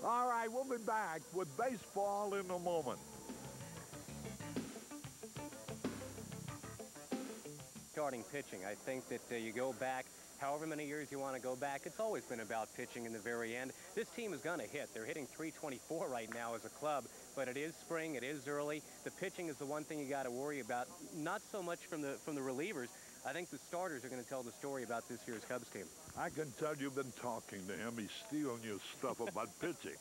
All right, we'll be back with baseball in a moment. Starting pitching, I think that you go back however many years you want to go back, it's always been about pitching in the very end. This team is going to hit. They're hitting .324 right now as a club, but it is spring, it is early. The pitching is the one thing you got to worry about, not so much from the relievers. I think the starters are going to tell the story about this year's Cubs team. I can tell you've been talking to him. He's stealing your stuff about pitching.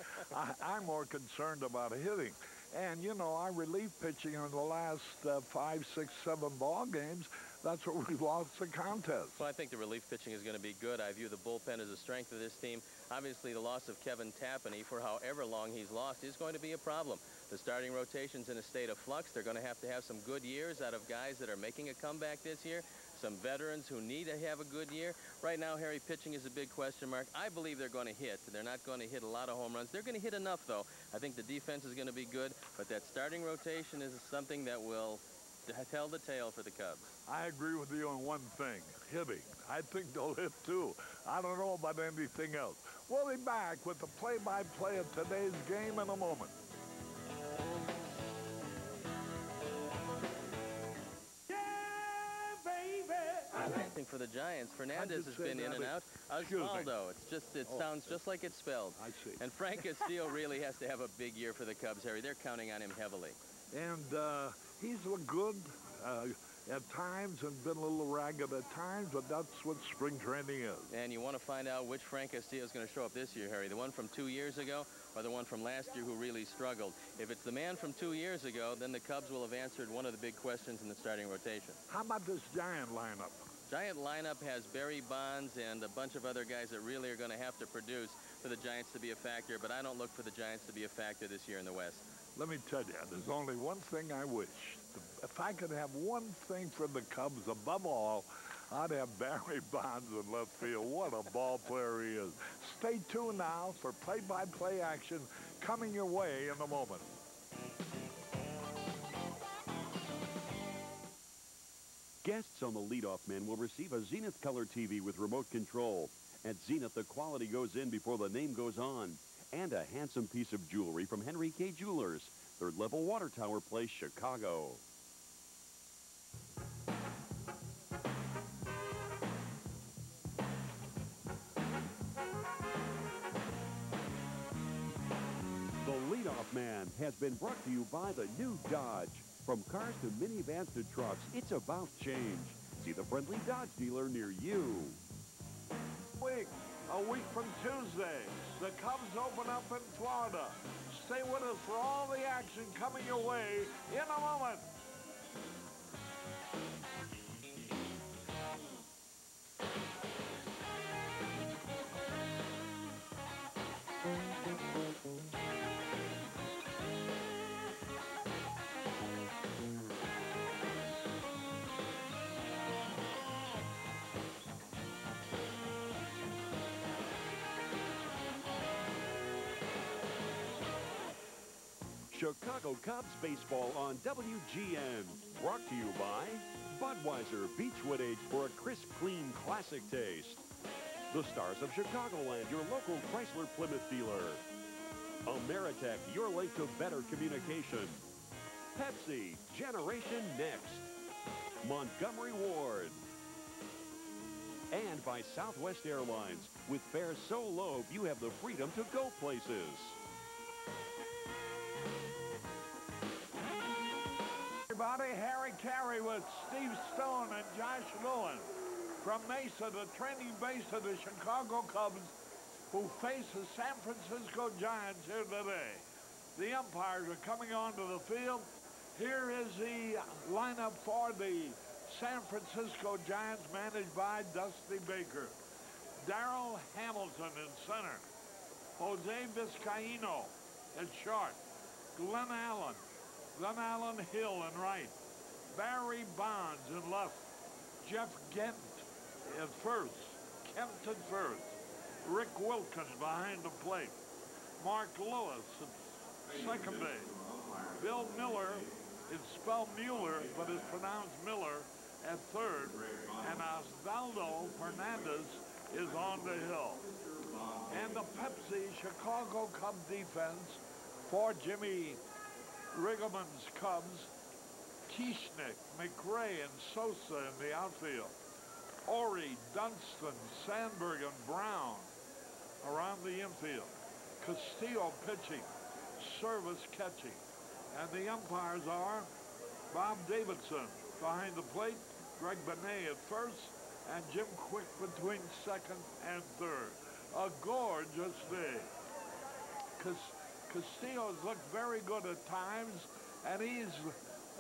I'm more concerned about hitting. And, you know, our relief pitching in the last 5, 6, 7 ball games, that's what we lost the contest. Well, I think the relief pitching is going to be good. I view the bullpen as a strength of this team. Obviously, the loss of Kevin Tapani, for however long he's lost, is going to be a problem. The starting rotation's in a state of flux. They're going to have some good years out of guys that are making a comeback this year. Some veterans who need to have a good year. Right now, Harry, pitching is a big question mark. I believe they're going to hit. They're not going to hit a lot of home runs. They're going to hit enough, though. I think the defense is going to be good, but that starting rotation is something that will tell the tale for the Cubs. I agree with you on one thing, hitting. I think they'll hit, too. I don't know about anything else. We'll be back with the play-by-play of today's game in a moment. For the Giants, Fernandez has been in and out. Osvaldo, it sounds just like it's spelled. I see. And Frank Castillo really has to have a big year for the Cubs, Harry. They're counting on him heavily. And he's looked good at times and been a little ragged at times, but that's what spring training is. And you want to find out which Frank Castillo is going to show up this year, Harry, the one from 2 years ago or the one from last year who really struggled. If it's the man from 2 years ago, then the Cubs will have answered one of the big questions in the starting rotation. How about this Giant lineup? Giant lineup has Barry Bonds and a bunch of other guys that really are going to have to produce for the Giants to be a factor, but I don't look for the Giants to be a factor this year in the West. Let me tell you, there's only one thing I wish. If I could have one thing for the Cubs above all, I'd have Barry Bonds in left field. What a ball player he is. Stay tuned now for play-by-play action coming your way in a moment. Guests on the leadoff man will receive a Zenith Color TV with remote control. At Zenith, the quality goes in before the name goes on. And a handsome piece of jewelry from Henry K. Jewelers, Third Level Water Tower Place, Chicago. The leadoff man has been brought to you by the new Dodge. From cars to minivans to trucks, it's about change. See the friendly Dodge dealer near you. A week from Tuesday, the Cubs open up in Florida. Stay with us for all the action coming your way in a moment. Chicago Cubs baseball on WGN. Brought to you by Budweiser Beechwood Age for a crisp, clean, classic taste. The Stars of Chicagoland, your local Chrysler Plymouth dealer. Ameritech, your link to better communication. Pepsi, Generation Next. Montgomery Ward. And by Southwest Airlines. With fares so low, you have the freedom to go places. Everybody, Harry Caray with Steve Stone and Josh Lewin from Mesa, the training base of the Chicago Cubs, who face the San Francisco Giants here today. The umpires are coming onto the field. Here is the lineup for the San Francisco Giants, managed by Dusty Baker. Darrell Hamilton in center. Jose Vizcaino at short. Glenn Allen Hill in right. Barry Bonds in left. Jeff Gent at first. Kempton first. Rick Wilkins behind the plate. Mark Lewis at second base. Bill Miller, it's spelled Mueller, but it's pronounced Miller, at third. And Osvaldo Fernandez is on the hill. And the Pepsi Chicago Cub defense for Jimmy Riggleman's Cubs, Kieschnick, McRae, and Sosa in the outfield. Ori, Dunston, Sandberg, and Brown around the infield. Castillo pitching, Service catching. And the umpires are Bob Davidson behind the plate, Greg Benet at first, and Jim Quick between second and third. A gorgeous day. Castillo's looked very good at times, and he's,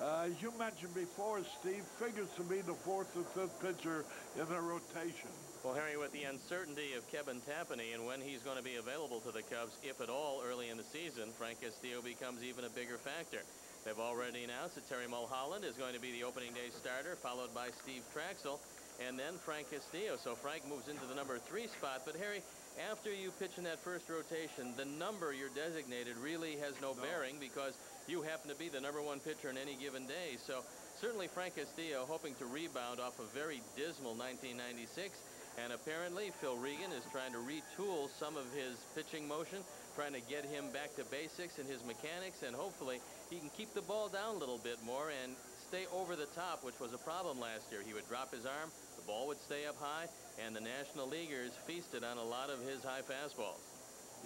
as you mentioned before, Steve, figures to be the fourth or fifth pitcher in the rotation. Well, Harry, with the uncertainty of Kevin Tapani and when he's going to be available to the Cubs, if at all, early in the season, Frank Castillo becomes even a bigger factor. They've already announced that Terry Mulholland is going to be the opening day starter, followed by Steve Traxel, and then Frank Castillo. So Frank moves into the number 3 spot. But, Harry, after you pitch in that first rotation, the number you're designated really has no bearing because you happen to be the number 1 pitcher in any given day. So certainly Frank Castillo hoping to rebound off a very dismal 1996. And apparently Phil Regan is trying to retool some of his pitching motion, trying to get him back to basics in his mechanics, and hopefully he can keep the ball down a little bit more and stay over the top, which was a problem last year. He would drop his arm, the ball would stay up high, and the National Leaguers feasted on a lot of his high fastballs.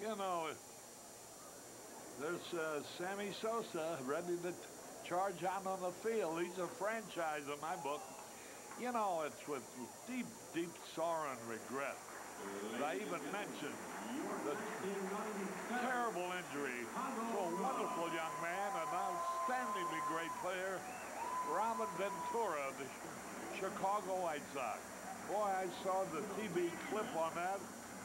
You know, there's Sammy Sosa ready to charge out on the field. He's a franchise in my book. You know, it's with deep, deep sorrow and regret that I even mentioned the terrible injury to a wonderful young man, an outstandingly great player, Robin Ventura of the Chicago White Sox. Boy, I saw the TV clip on that.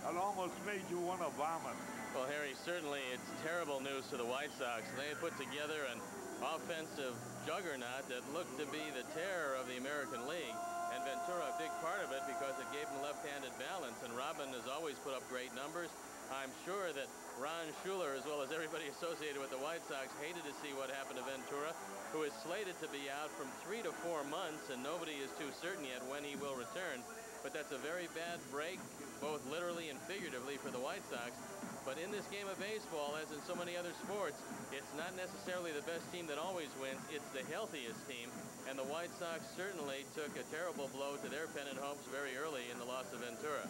It almost made you want to vomit. Well, Harry, certainly it's terrible news to the White Sox. They had put together an offensive juggernaut that looked to be the terror of the American League. And Ventura, a big part of it because it gave him left-handed balance. And Robin has always put up great numbers. I'm sure that Ron Schuler, as well as everybody associated with the White Sox, hated to see what happened to Ventura, who is slated to be out from 3 to 4 months, and nobody is too certain yet when he will return. But that's a very bad break, both literally and figuratively, for the White Sox. But in this game of baseball, as in so many other sports, it's not necessarily the best team that always wins. It's the healthiest team. And the White Sox certainly took a terrible blow to their pennant hopes very early in the loss of Ventura.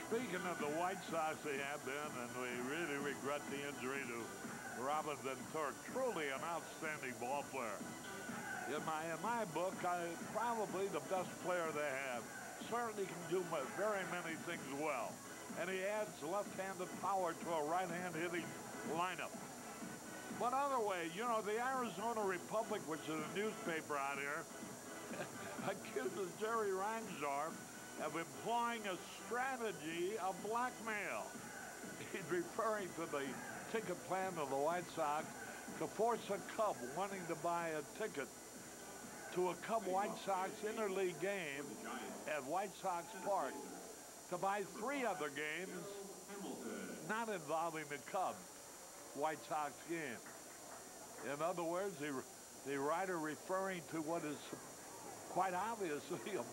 Speaking of the White Sox, they have been, and we really regret the injury to Robin Ventura. Truly an outstanding ball player. In my book, probably the best player they have. Certainly can do very many things well. And he adds left-handed power to a right-hand hitting lineup. But other way, you know, the Arizona Republic, which is a newspaper out here, accuses Jerry Reinsdorf of employing a strategy of blackmail. He's referring to the ticket plan of the White Sox to force a Cub wanting to buy a ticket to a Cub-White Sox interleague game at White Sox Park to buy 3 other games not involving the Cubs White Sox game. In other words, the writer referring to what is quite obviously a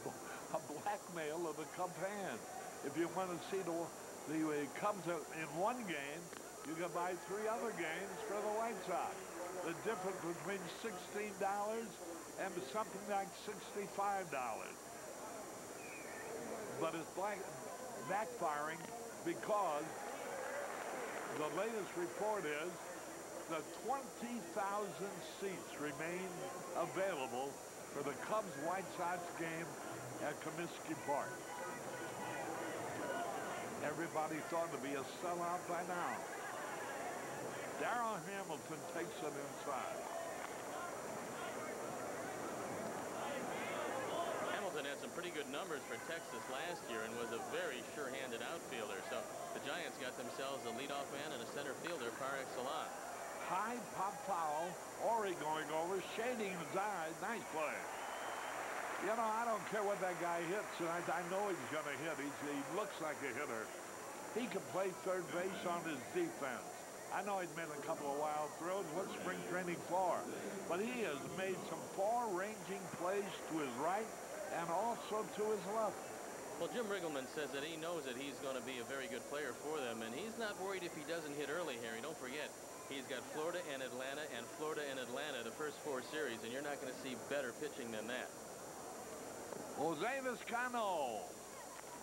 blackmail of the Cub fans. If you want to see the Cubs in one game, you can buy 3 other games for the White Sox. The difference between $16 and something like $65. But it's backfiring because the latest report is that 20,000 seats remain available for the Cubs-White Sox game at Comiskey Park. Everybody thought to be a sellout by now. Darrell Hamilton takes it inside. Hamilton had some pretty good numbers for Texas last year and was a very sure-handed outfielder. So the Giants got themselves a leadoff man and a center fielder par excellence. High pop foul. Ori going over, shading his eyes. Nice play. You know, I don't care what that guy hits. I know he's going to hit. He looks like a hitter. He can play third base on his defense. I know he's made a couple of wild throws. What's spring training for? But he has made some far-ranging plays to his right and also to his left. Well, Jim Riggleman says that he knows that he's going to be a very good player for them, and he's not worried if he doesn't hit early, Harry. Don't forget, he's got Florida and Atlanta the first 4 series, and you're not going to see better pitching than that. Jose Vizcaino,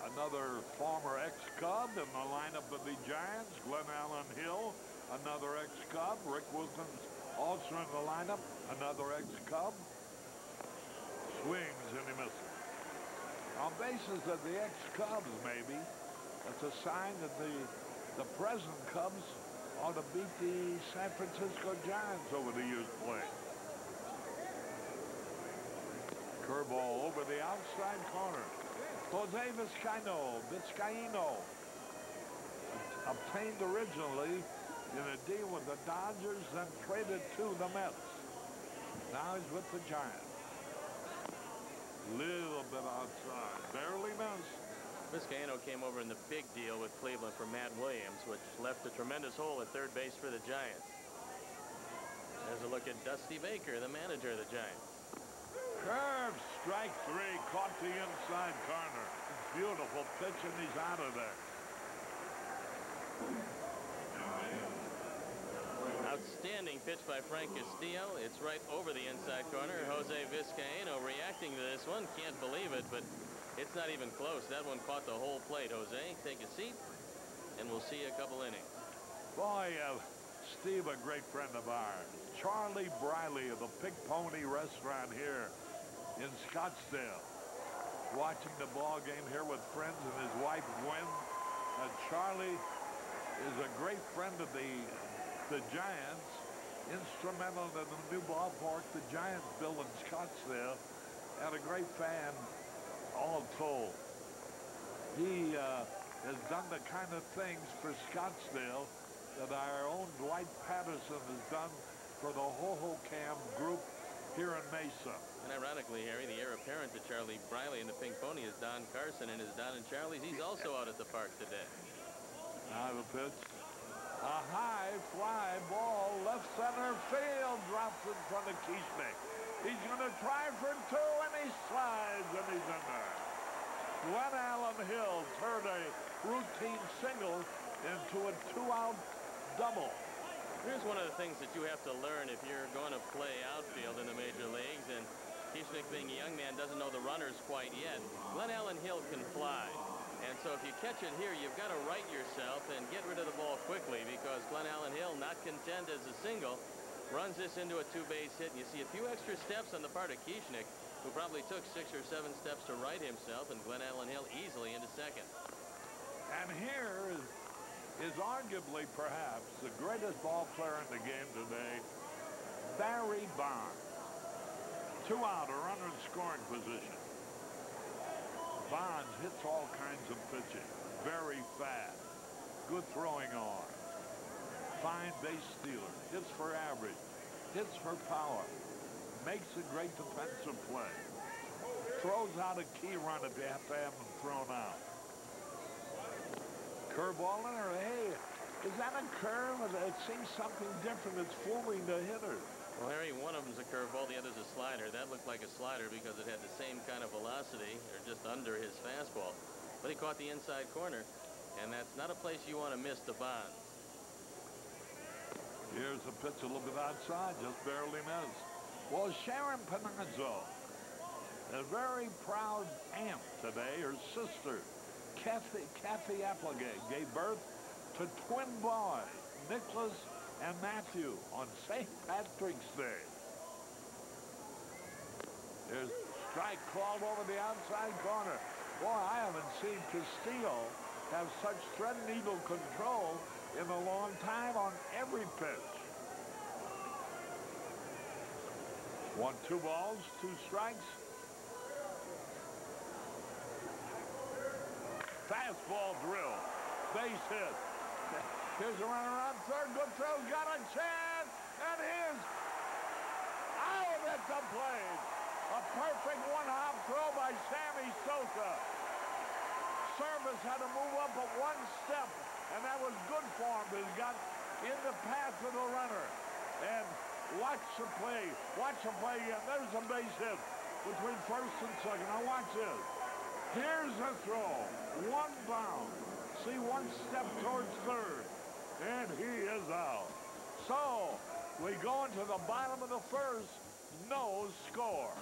another former ex-Cub in the lineup of the Giants. Glenn Allen Hill, another ex-Cub. Rick Wilkins also in the lineup, another ex-Cub. Swings and he misses. On basis of the ex-Cubs, maybe, that's a sign that the present Cubs ought to beat the San Francisco Giants over the years played. Curveball over the outside corner. Jose Vizcaino, obtained originally in a deal with the Dodgers, then traded to the Mets. Now he's with the Giants. Little bit outside, barely missed. Vizcaino came over in the big deal with Cleveland for Matt Williams, which left a tremendous hole at third base for the Giants. There's a look at Dusty Baker, the manager of the Giants. Curve, strike 3, caught the inside corner. Beautiful pitch, and he's out of there. Outstanding pitch by Frank Castillo. It's right over the inside corner. Jose Vizcaino reacting to this one. Can't believe it, but it's not even close. That one caught the whole plate. Jose, take a seat, and we'll see you a couple innings. Boy, Steve, a great friend of ours. Charlie Briley of the Pig Pony Restaurant here in Scottsdale. Watching the ball game here with friends and his wife, Gwen. Charlie is a great friend of the Giants, instrumental in the new ballpark the Giants built in Scottsdale, and a great fan all told. He has done the kind of things for Scottsdale that our own Dwight Patterson has done for the Hohokam group here in Mesa. And ironically, Harry, the heir apparent to Charlie Briley and the Pink Pony is Don Carson, and is Don and Charlie's. He's also out at the park today. Now the pitch. A high fly ball, left center field, drops in front of Kieschnick. He's going to try for 2, and he slides, and he's in there. Glenn Allen Hill turned a routine single into a 2-out double. Here's one of the things that you have to learn if you're going to play outfield in the major leagues, and Kieschnick, being a young man, doesn't know the runners quite yet. Glenn Allen Hill can fly. And so if you catch it here, you've got to right yourself and get rid of the ball quickly, because Glenn Allen Hill, not content as a single, runs this into a 2-base hit. And you see a few extra steps on the part of Kieschnick, who probably took 6 or 7 steps to right himself, and Glenn Allen Hill easily into second. And here is arguably perhaps the greatest ball player in the game today, Barry Bonds. 2 out, a runner in scoring position. Bonds hits all kinds of pitching. Very fast. Good throwing arm. Fine base stealer. Hits for average. Hits for power. Makes a great defensive play. Throws out a key run if you have to have him thrown out. Curveball in there. Hey, is that a curve? It seems something different. It's fooling the hitter. Well, Harry, one of them's a curveball, the other's a slider. That looked like a slider because it had the same kind of velocity, or just under his fastball. But he caught the inside corner, and that's not a place you want to miss the Bonds. Here's the pitch a little bit outside, just barely missed. Well, Sharon Panazzo, a very proud aunt today. Her sister, Kathy Applegate, gave birth to twin boys, Nicholas and Matthew, on St. Patrick's Day. There's strike called over the outside corner. Boy, I haven't seen Castillo have such thread needle control in a long time on every pitch. 1, 2 balls, 2 strikes. Fastball drill, base hit. Here's a runner on third. Good throw. Got a chance. And here's out at the plate. A perfect one-hop throw by Sammy Sosa. Service had to move up but 1 step, and that was good for him. But he got in the path of the runner. And watch the play. Watch the play again. There's a base hit between first and second. Now watch this. Here's a throw. One bound. See, one step towards third. And he is out. So, we go into the bottom of the first. No score.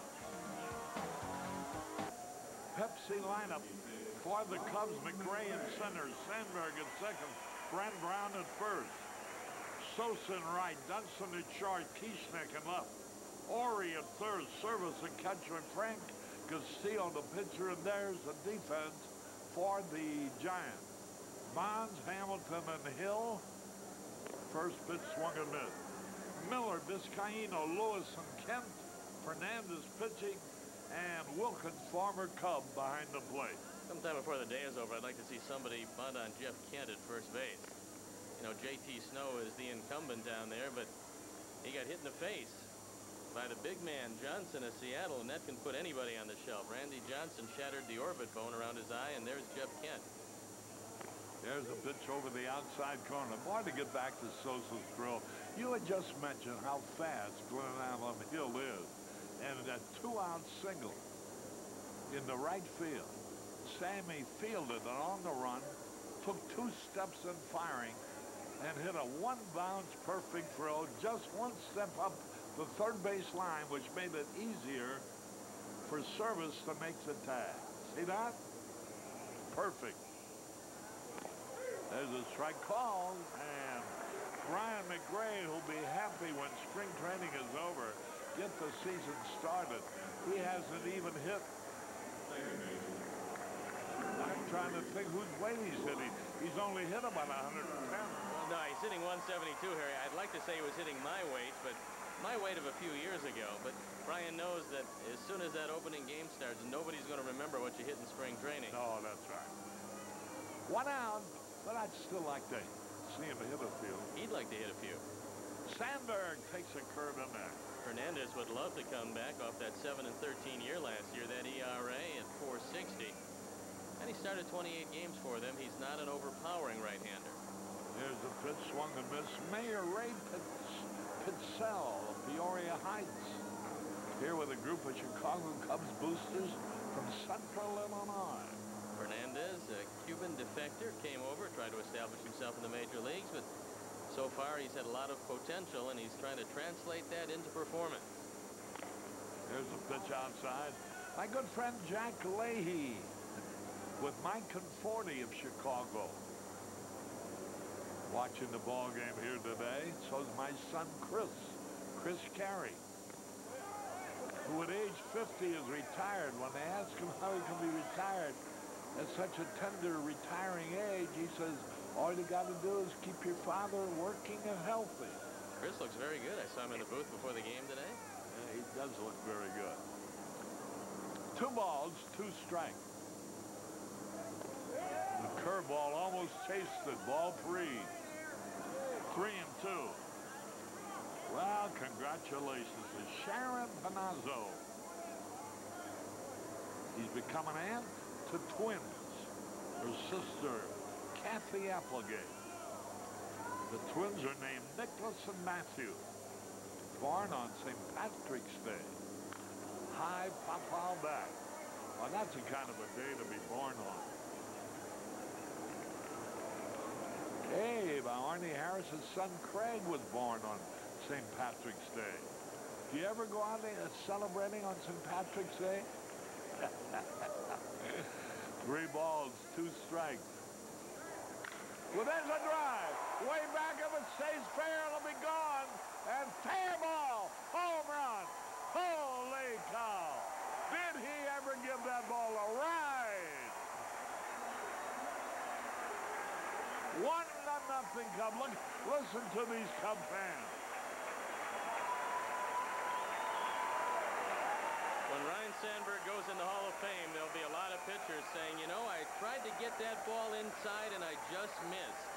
Pepsi lineup for the Cubs. McRae in center. Sandberg at second. Brent Brown at first. Sosa in right. Dunston at short. Kieschnick in left. Ori at third. Service at catcher. And Frank Castillo, the pitcher. And there's the defense for the Giants. Bonds, Hamilton, and Hill. First pitch swung and missed. Miller, Vizcaíno, Lewis, and Kent. Fernandez pitching. And Wilkins, former Cub, behind the plate. Sometime before the day is over, I'd like to see somebody bunt on Jeff Kent at first base. You know, J.T. Snow is the incumbent down there, but he got hit in the face by the big man Johnson of Seattle, and that can put anybody on the shelf. Randy Johnson shattered the orbit bone around his eye, and there's Jeff Kent. There's a pitch over the outside corner. Boy, to get back to Sosa's throw, you had just mentioned how fast Glenn Allen Hill is. And a two-out single in the right field. Sammy fielded it on the run, took 2 steps in firing, and hit a one-bounce perfect throw, just 1 step up the third base line, which made it easier for Service to make the tag. See that? Perfect. There's a strike called, and Brian McRae will be happy when spring training is over. Get the season started. He hasn't even hit. I'm trying to think whose weight he's hitting. He's only hit about 110. Well, no, he's hitting 172, Harry. I'd like to say he was hitting my weight, but my weight of a few years ago. But Brian knows that as soon as that opening game starts, nobody's going to remember what you hit in spring training. No, that's right. 1 out, but I'd still like to see him hit a few. He'd like to hit a few. Sandberg takes a curve in there. Hernandez would love to come back off that 7-13 year last year, that ERA at 4.60. And he started 28 games for them. He's not an overpowering right-hander. Here's the pitch, swung and missed. Mayor Ray Pitzel of Peoria Heights. Here with a group of Chicago Cubs boosters from Central Illinois. Hernandez, a Cuban defector, came over, tried to establish himself in the major leagues, but so far he's had a lot of potential, and he's trying to translate that into performance. There's a pitch outside. My good friend Jack Leahy with Mike Conforti of Chicago. Watching the ball game here today. So's my son Chris Caray, who at age 50 is retired. When they ask him how he can be retired at such a tender retiring age, he says, all you got to do is keep your father working and healthy. Chris looks very good. I saw him in the booth before the game today. Yeah, he does look very good. 2 balls, 2 strikes. The curveball almost chased it. Ball 3. 3-2. Well, congratulations to Sharon Panazzo. He's become an aunt to twins. Her sister, Kathy Applegate. The twins are named Nicholas and Matthew. Born on St. Patrick's Day. High Papa back. Well, that's a kind of a day to be born on. Hey, Arnie Harris's son Craig was born on St. Patrick's Day. Do you ever go out there celebrating on St. Patrick's Day? 3 balls, 2 strikes. Well, there's a drive. Way back, if it stays fair, it'll be gone. And fair ball, home run. Holy cow. Did he ever give that ball a ride? 1-0 Cub. Look, listen to these Cub fans. When Ryan Sandberg goes in the Hall of Fame, there'll be a lot of pitchers saying, you know, I tried to get that ball inside and I just missed.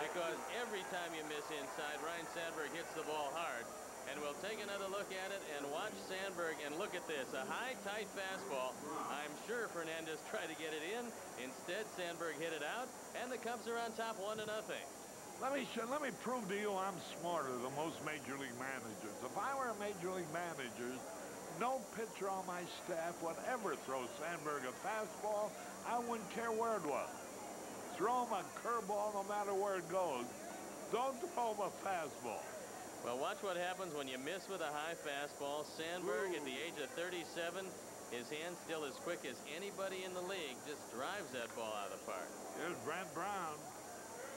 Because every time you miss inside, Ryan Sandberg hits the ball hard. And we'll take another look at it and watch Sandberg. And look at this, a high, tight fastball. I'm sure Fernandez tried to get it in. Instead, Sandberg hit it out, and the Cubs are on top 1-0. Let me prove to you I'm smarter than most Major League managers. If I were a Major League manager, No pitcher on my staff would ever throw Sandberg a fastball. I wouldn't care where it was. Throw him a curveball no matter where it goes. Don't throw him a fastball. Well, watch what happens when you miss with a high fastball. Sandberg, at the age of 37, his hand's still as quick as anybody in the league, just drives that ball out of the park. Here's Brant Brown.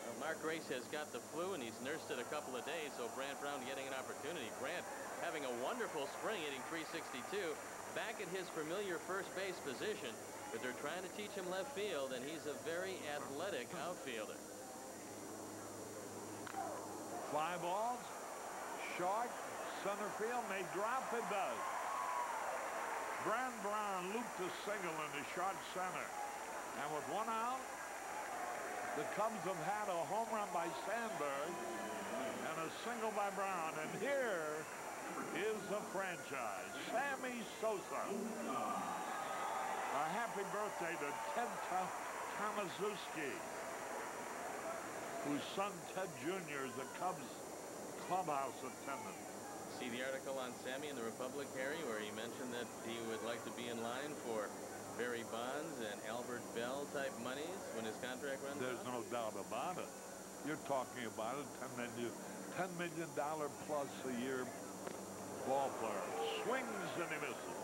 Well, Mark Grace has got the flu, and he's nursed it a couple of days, so Brant Brown getting an opportunity. Brant having a wonderful spring, hitting .362, back at his familiar first base position, but they're trying to teach him left field, and he's a very athletic outfielder. Fly balls, short, center field, may drop, it does. Brant Brown looped the single into short center. And with one out, the Cubs have had a home run by Sandberg and a single by Brown. And here is the franchise, Sammy Sosa. A happy birthday to Ted Tomaszewski, whose son Ted Jr. is the Cubs clubhouse attendant. See the article on Sammy in the Republic, Harry, where he mentioned that he would like to be in line for Barry Bonds and Albert Bell type monies when his contract runs out? There's no doubt about it. You're talking about it, $10 million plus a year ball player. Swings and he misses.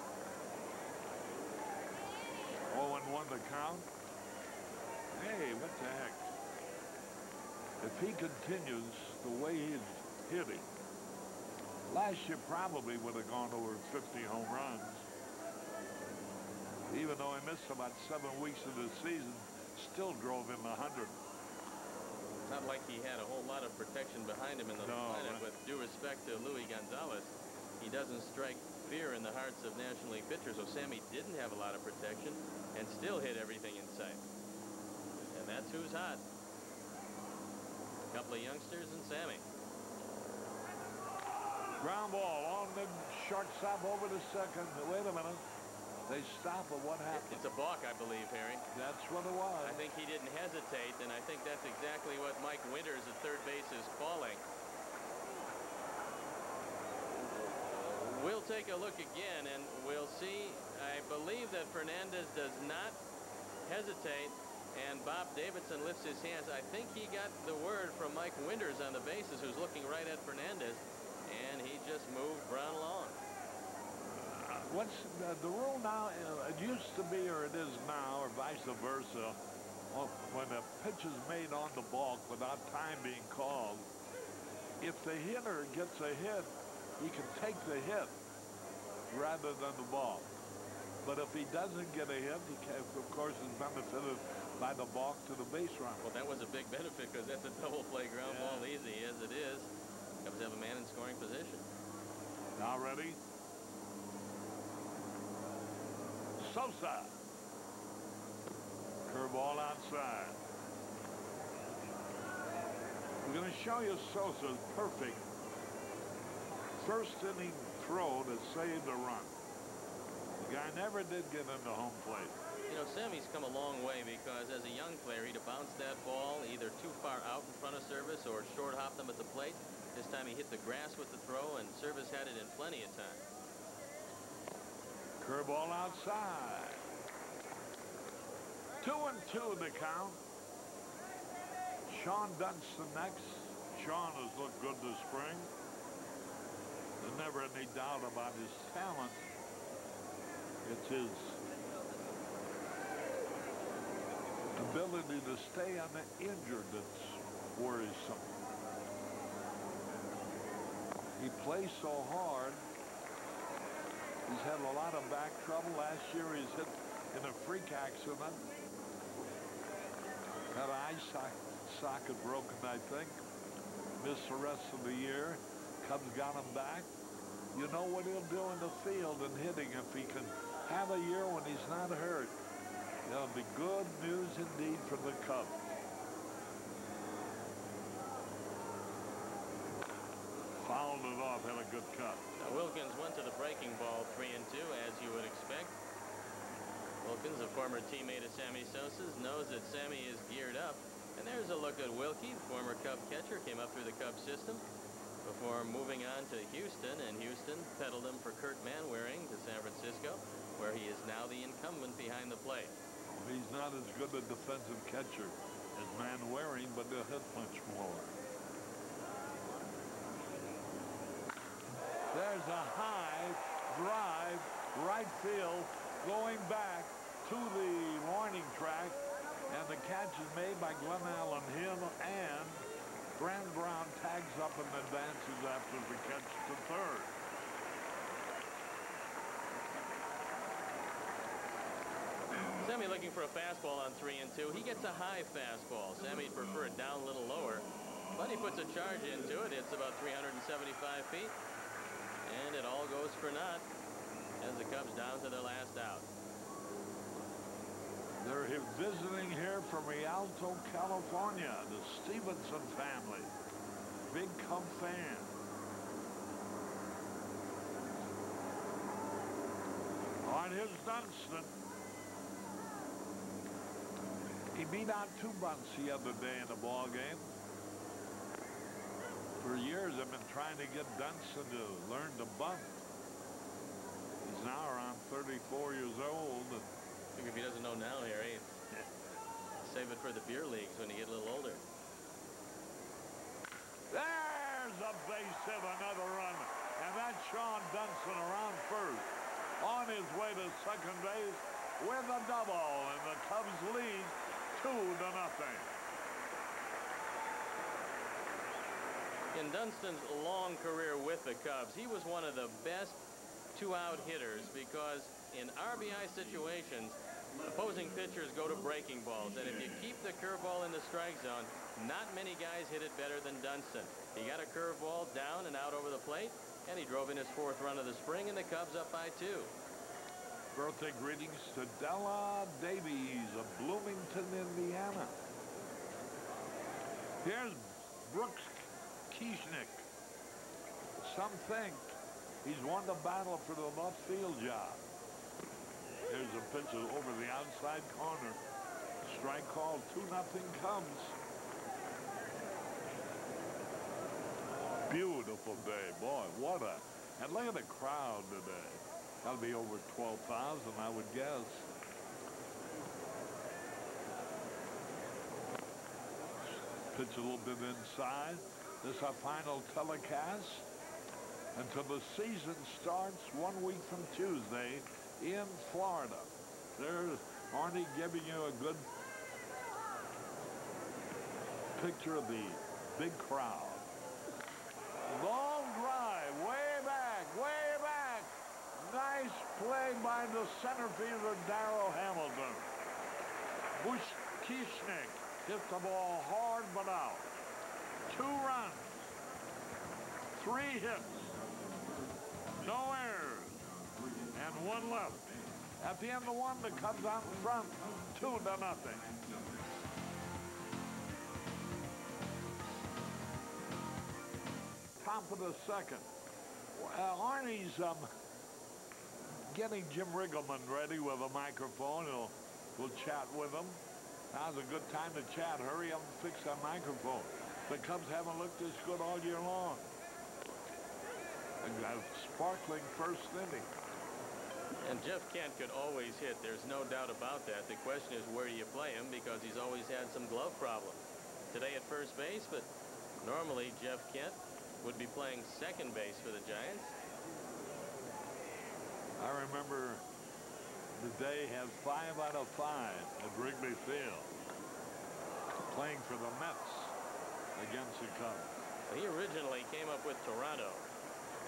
0-1 the count. Hey, what the heck? If he continues the way he's hitting, last year probably would have gone over 50 home runs. Even though he missed about 7 weeks of the season, still drove in 100. Not like he had a whole lot of protection behind him in the lineup. With due respect to Luis Gonzalez, he doesn't strike fear in the hearts of National League pitchers. So Sammy didn't have a lot of protection and still hit everything in sight. And that's who's hot. A couple of youngsters and Sammy. Ground ball on the shortstop over to second. Wait a minute. They stop, but what happened? It's a balk, I believe, Harry. That's what it was. I think he didn't hesitate, and I think that's exactly what Mike Winters at third base is calling. We'll take a look again, and we'll see. I believe that Fernandez does not hesitate, and Bob Davidson lifts his hands. I think he got the word from Mike Winters on the bases, who's looking right at Fernandez, and he just moved Brown along. What's the rule now? It used to be, or it is now, or vice versa. When a pitch is made on the balk without time being called, if the hitter gets a hit, he can take the hit rather than the ball. But if he doesn't get a hit, he can, of course, is benefited by the balk to the base runner. Well, that was a big benefit because that's a double play ground ball, easy as it is. Cubs have a man in scoring position. Now ready? Sosa. Curveball outside. We're going to show you Sosa's perfect first inning throw that saved a run. The guy never did get into home plate. You know, Sammy's come a long way because as a young player, he'd have bounced that ball either too far out in front of Service or short hopped them at the plate. This time he hit the grass with the throw, and Service had it in plenty of time. Curveball outside. 2-2 the count. Sean Dunston next. Sean has looked good this spring. There's never any doubt about his talent. It's his ability to stay uninjured that's worrisome. He plays so hard. He's had a lot of back trouble. Last year he's hit in a freak accident. Had an eye socket broken, I think. Missed the rest of the year. Cubs got him back. You know what he'll do in the field and hitting if he can have a year when he's not hurt. It'll be good news indeed for the Cubs. Fouled it off, had a good cut. Now Wilkins went to the breaking ball 3-2, as you would expect. Wilkins, a former teammate of Sammy Sosa's, knows that Sammy is geared up. And there's a look at Wilkie, former Cub catcher, came up through the Cub system. before moving on to Houston, and Houston peddled him for Kurt Manwaring to San Francisco, where he is now the incumbent behind the plate. He's not as good a defensive catcher as Manwaring, but he'll hit much more. There's a high drive, right field, going back to the warning track, and the catch is made by Glenn Allen. Him and Brand Brown tags up and advances after the catch to third. Sammy looking for a fastball on 3-2. He gets a high fastball. Sammy'd prefer it down a little lower, but he puts a charge into it. It's about 375 feet, and it all goes for naught as the Cubs down to their last out. They're visiting here from Rialto, California, the Stevenson family. Big Cub fan. On his Dunston. He beat out 2 bunts the other day in the ball game. For years, I've been trying to get Dunston to learn to bunt. He's now around 34 years old. I think if he doesn't know now, Harry, save it for the beer leagues when you get a little older. There's a base hit, another run. And that's Sean Dunston around first. On his way to second base with a double. And the Cubs lead 2-0. In Dunston's long career with the Cubs, he was one of the best 2-out hitters because in RBI situations, opposing pitchers go to breaking balls, and if you keep the curveball in the strike zone, not many guys hit it better than Dunston. He got a curveball down and out over the plate, and he drove in his 4th run of the spring, and the Cubs up by 2. Birthday greetings to Della Davies of Bloomington, Indiana. Here's Brooks Kieschnick. Some think he's won the battle for the left field job. Here's a pitch over the outside corner. Strike called, 2-0 Cubs. Beautiful day, boy, what a... And look at the crowd today. That'll be over 12,000, I would guess. Pitch a little bit inside. This is our final telecast until the season starts 1 week from Tuesday in Florida. There's Arnie giving you a good picture of the big crowd. Long drive, way back, way back. Nice play by the center fielder, Darrell Hamilton. Bush Kieschnick hit the ball hard but out. 2 runs, 3 hits, no errors, and 1 left. At the end of 1, the Cubs out in front, 2-0. Top of the 2nd. Arnie's getting Jim Riggleman ready with a microphone. We'll chat with him. Now's a good time to chat. Hurry up and fix that microphone. The Cubs haven't looked this good all year long. A sparkling first inning. And Jeff Kent could always hit. There's no doubt about that. The question is, where do you play him? Because he's always had some glove problems. Today at first base, but normally Jeff Kent would be playing second base for the Giants. I remember the day had 5 out of 5 at Wrigley Field, playing for the Mets against the Cubs. He originally came up with Toronto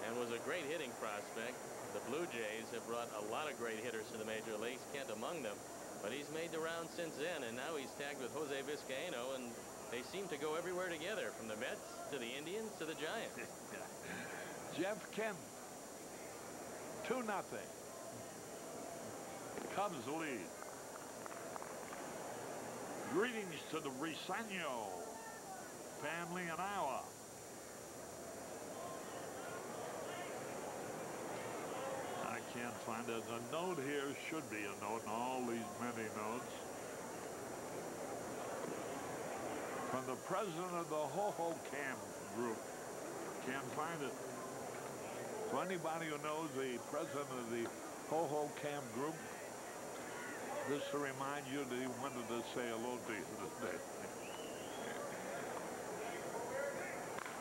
and was a great hitting prospect. The Blue Jays have brought a lot of great hitters to the major leagues, Kent among them, but he's made the round since then, and now he's tagged with Jose Vizcaino, and they seem to go everywhere together, from the Mets to the Indians to the Giants. Jeff Kent, 2-0. Cubs lead. Greetings to the Briseno family in Iowa. I can't find it. A note here should be a note in all these many notes. From the president of the Ho-Ho Camp Group, can't find it. So anybody who knows the president of the Ho-Ho Camp group, just to remind you that he wanted to say hello to you today.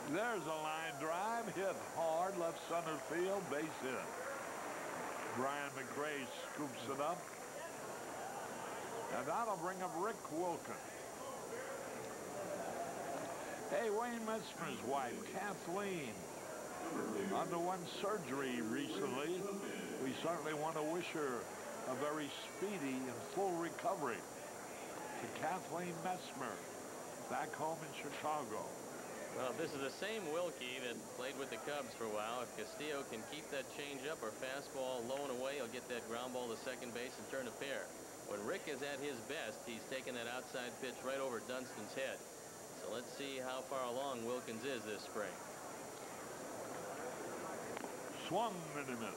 There's a line drive, hit hard, left center field, base hit. Brian McRae scoops it up. And that'll bring up Rick Wilkin. Hey, Wayne Messmer's wife, Kathleen, underwent surgery recently. We certainly want to wish her a very speedy and full recovery. To Kathleen Messmer, back home in Chicago. Well, this is the same Wilkie that played with the Cubs for a while. If Castillo can keep that changeup or fastball low and away, he'll get that ground ball to second base and turn a pair. When Rick is at his best, he's taking that outside pitch right over Dunstan's head. So let's see how far along Wilkins is this spring. Swung and a miss.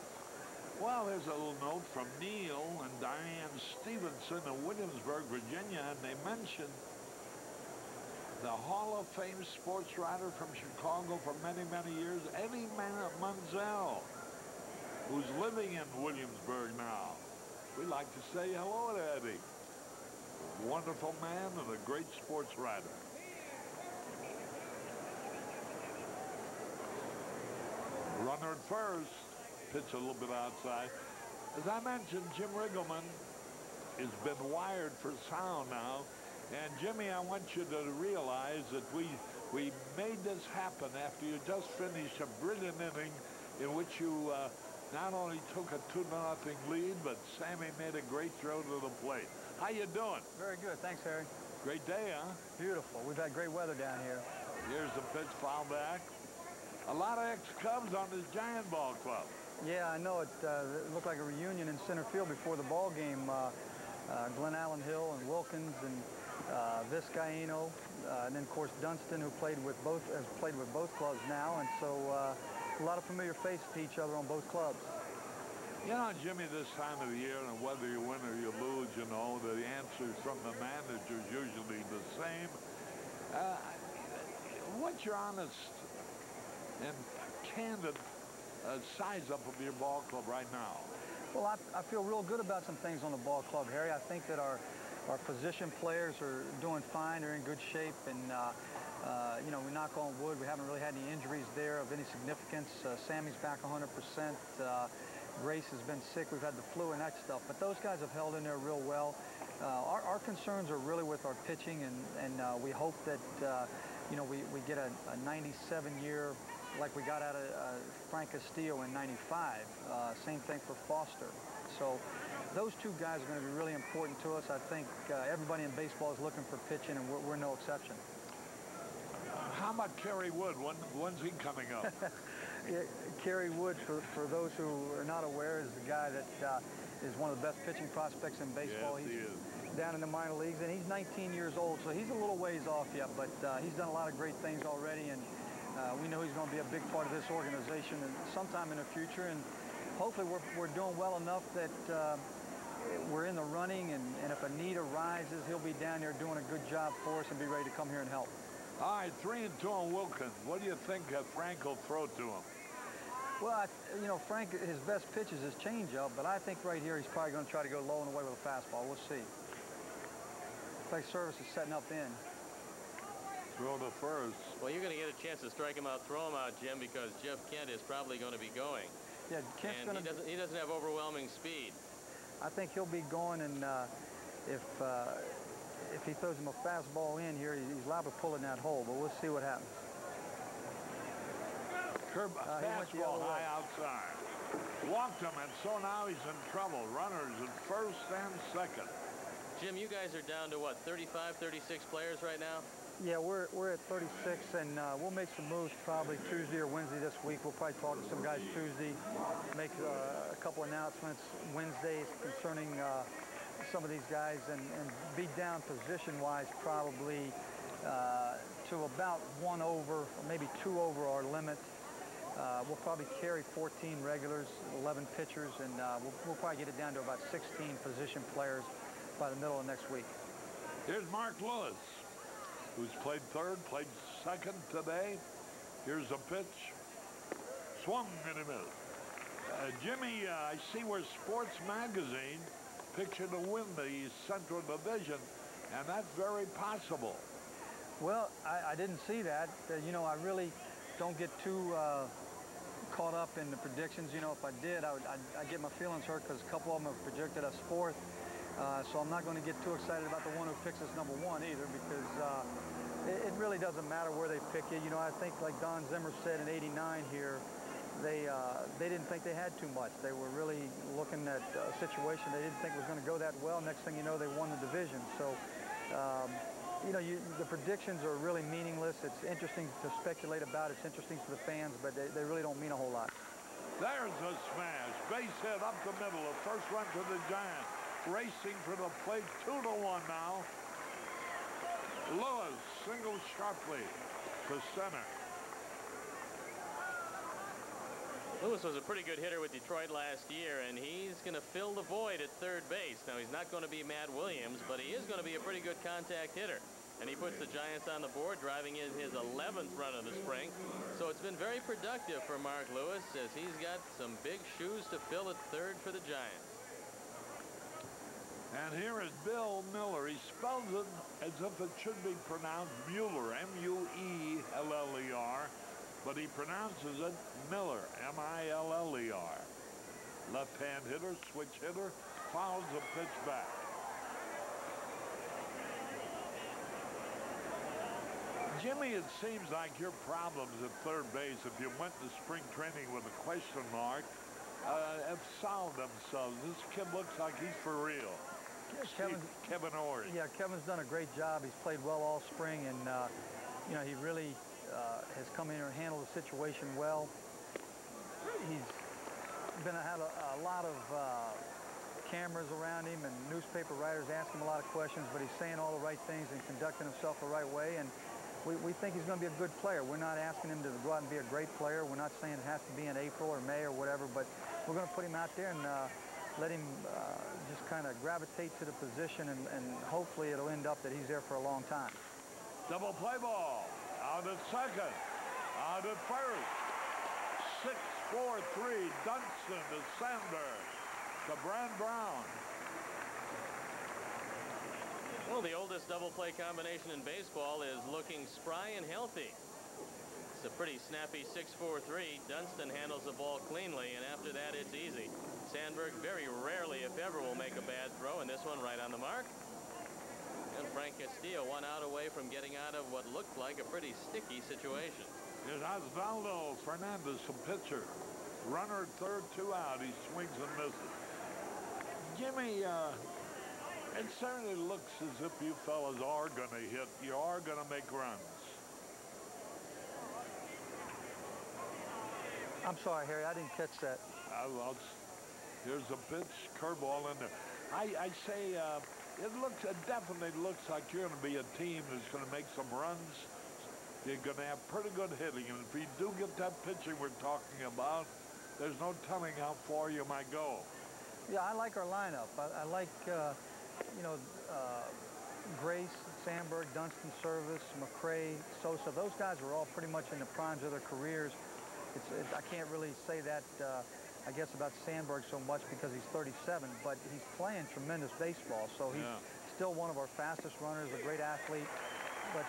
Well, there's a little note from Neil and Diane Stevenson in Williamsburg, Virginia, and they mentioned the Hall of Fame sports writer from Chicago for many, many years, Eddie Munzel, who's living in Williamsburg now. We'd like to say hello to Eddie. A wonderful man and a great sports writer. Runner at first, pitch a little bit outside. As I mentioned, Jim Riggleman has been wired for sound now. And Jimmy, I want you to realize that we made this happen after you just finished a brilliant inning in which you not only took a 2-0 lead, but Sammy made a great throw to the plate. How you doing? Very good. Thanks, Harry. Great day, huh? Beautiful. We've had great weather down here. Here's the pitch, foul back. A lot of ex-Cubs on this Giant Ball Club. Yeah, I know. It looked like a reunion in center field before the ball game. Glenn Allen Hill and Wilkins and Vizcaíno, and then of course Dunston, who has played with both clubs now, and so a lot of familiar faces to each other on both clubs. You know, Jimmy, this time of the year, and whether you win or you lose, you know, the answers from the manager is usually the same. What's your honest and candid size up of your ball club right now? Well, I feel real good about some things on the ball club, Harry. I think that our position players are doing fine. They're in good shape, and you know, we knock on wood, we haven't really had any injuries there of any significance. Sammy's back 100%. Grace has been sick. We've had the flu and that stuff, but those guys have held in there real well. Our concerns are really with our pitching, and we hope that you know, we get a 97 year like we got out of Frank Castillo in 95. Same thing for Foster. So those two guys are going to be really important to us. I think everybody in baseball is looking for pitching, and we're no exception. How about Caray Wood? When's he coming up? Yeah, Caray Wood, for those who are not aware, is the guy that is one of the best pitching prospects in baseball. Yes, he is. Down in the minor leagues, and he's 19 years old, so he's a little ways off yet, but he's done a lot of great things already, and we know he's going to be a big part of this organization and sometime in the future, and hopefully we're doing well enough that we're in the running, and if a need arises, he'll be down there doing a good job for us and be ready to come here and help. All right, 3-2 on Wilkins. What do you think Frank will throw to him? Well, you know, Frank, his best pitch is his changeup, but I think right here he's probably going to try to go low and away with a fastball. We'll see. Looks like Service is setting up in. Throw to first. Well, you're going to get a chance to strike him out, throw him out, Jim, because Jeff Kent is probably going to be going. Yeah, Kent's and he doesn't have overwhelming speed. I think he'll be going, and if he throws him a fastball in here, he's liable to pull in that hole, but we'll see what happens. Curb, fastball high outside. Walked him, and so now he's in trouble. Runners at first and second. Jim, you guys are down to what, 35, 36 players right now? Yeah, we're at 36, and we'll make some moves probably Tuesday or Wednesday this week. We'll probably talk to some guys Tuesday, make a couple announcements Wednesday concerning some of these guys, and be down position-wise probably to about 1 over, or maybe 2 over our limit. We'll probably carry 14 regulars, 11 pitchers, and we'll probably get it down to about 16 position players by the middle of next week. Here's Mark Lewis, who's played third, played second today. Here's a pitch, Swung and a miss. Jimmy, I see where Sports Magazine pictured to win the Central Division, and that's very possible. Well, I didn't see that. You know, I really don't get too caught up in the predictions. You know, if I did, I'd get my feelings hurt because a couple of them have projected us fourth. So I'm not going to get too excited about the one who picks us number one either, because it really doesn't matter where they pick you. You know, I think like Don Zimmer said in '89 here, they didn't think they had too much. They were really looking at a situation they didn't think was going to go that well. Next thing you know, they won the division. So, you know, the predictions are really meaningless. It's interesting to speculate about. It's interesting for the fans, but they really don't mean a whole lot. There's a smash. Base hit up the middle. A first run to the Giants. Racing for the plate, 2-1 now. Lewis singles sharply to center. Lewis was a pretty good hitter with Detroit last year, and he's going to fill the void at third base. Now, he's not going to be Matt Williams, but he is going to be a pretty good contact hitter. And he puts the Giants on the board, driving in his 11th run of the spring. So it's been very productive for Mark Lewis, as he's got some big shoes to fill at third for the Giants. And here is Bill Miller. He spells it as if it should be pronounced Mueller, M-U-E-L-L-E-R, but he pronounces it Miller, M-I-L-L-E-R. Left-hand hitter, switch hitter, fouls the pitch back. Jimmy, it seems like your problems at third base, if you went to spring training with a question mark, have solved themselves. This kid looks like he's for real. Kevin Ory. Yeah, Kevin's done a great job. He's played well all spring, and you know, he really has come in here and handled the situation well. He's had a lot of cameras around him and newspaper writers asking him a lot of questions, but he's saying all the right things and conducting himself the right way, and we think he's going to be a good player. We're not asking him to go out and be a great player. We're not saying it has to be in April or May or whatever, but we're going to put him out there and let him just kind of gravitate to the position, and hopefully it'll end up that he's there for a long time. Double play ball. Out at second. Out at first. 6-4-3. Dunston to Sandberg. To Brand Brown. Well, the oldest double play combination in baseball is looking spry and healthy. It's a pretty snappy 6-4-3. Dunston handles the ball cleanly, and after that, it's easy. Sandberg very rarely, if ever, will make a bad throw, and this one right on the mark. And Frank Castillo 1 out away from getting out of what looked like a pretty sticky situation. Here's Osvaldo Fernandez, some pitcher. Runner third, 2 out. He swings and misses. Jimmy, it certainly looks as if you fellas are going to hit. You are going to make runs. I'm sorry, Harry, I didn't catch that. Here's a pitch, curveball in there. I say it definitely looks like you're going to be a team that's going to make some runs. You're going to have pretty good hitting, and if you do get that pitching we're talking about, there's no telling how far you might go. Yeah, I like our lineup. I like, you know, Grace, Sandberg, Dunston, Service, McCray, Sosa. Those guys are all pretty much in the primes of their careers. I can't really say that, I guess, about Sandberg so much because he's 37, but he's playing tremendous baseball. So he's still one of our fastest runners, a great athlete. But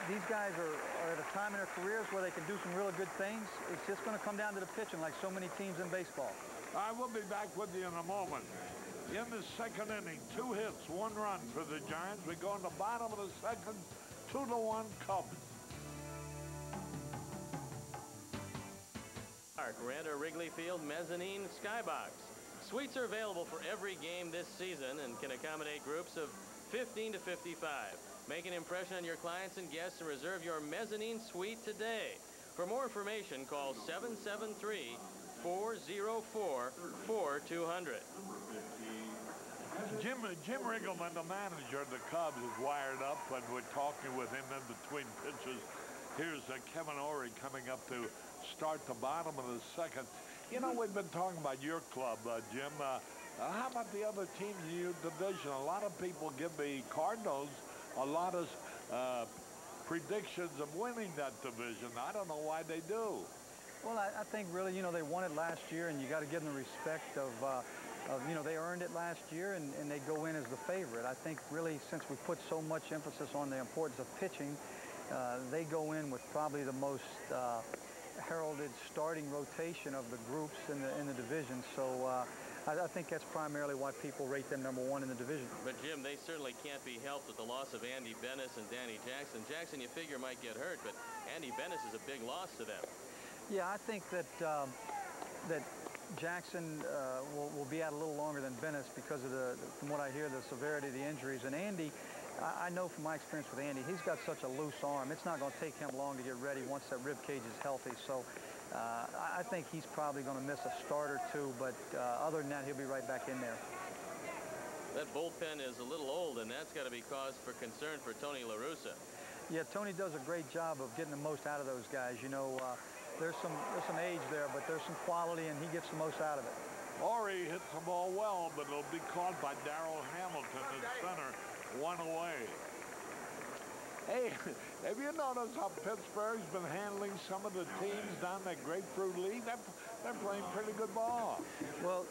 these guys are at a time in their careers where they can do some really good things. It's just going to come down to the pitching like so many teams in baseball. I will be back with you in a moment. In the second inning, 2 hits, 1 run for the Giants. We go in the bottom of the second, 2-1 Cubs. Renter Wrigley Field Mezzanine Skybox. Suites are available for every game this season and can accommodate groups of 15 to 55. Make an impression on your clients and guests and reserve your mezzanine suite today. For more information, call 773-404-4200. Jim Riggleman, the manager of the Cubs, is wired up, and we're talking with him in between pitches. Here's Kevin Ory coming up to start the bottom of the second. You know, we've been talking about your club, Jim. How about the other teams in your division? A lot of people give the Cardinals a lot of predictions of winning that division. I don't know why they do. Well, I think really, you know, they won it last year, and you got to give them the respect of, you know, they earned it last year, and they go in as the favorite. I think really, since we put so much emphasis on the importance of pitching, they go in with probably the most heralded starting rotation of the groups in the division. So I think that's primarily why people rate them #1 in the division. But Jim, they certainly can't be helped with the loss of Andy Bennis and Danny Jackson. Jackson, you figure, might get hurt, but Andy Bennis is a big loss to them. Yeah, I think that that Jackson will be out a little longer than Bennis because of from what I hear, the severity of the injuries. And Andy, I know from my experience with Andy, he's got such a loose arm. It's not going to take him long to get ready once that rib cage is healthy. So I think he's probably going to miss a start or two, but other than that, he'll be right back in there. That bullpen is a little old, and that's got to be cause for concern for Tony La Russa. Yeah, Tony does a great job of getting the most out of those guys. You know, there's some age there, but there's some quality, and he gets the most out of it. Ori hits the ball well, but it'll be caught by Darrell Hamilton at center, 1 away. Hey, have you noticed how Pittsburgh's been handling some of the teams down that Grapefruit League? They're playing pretty good ball. Well,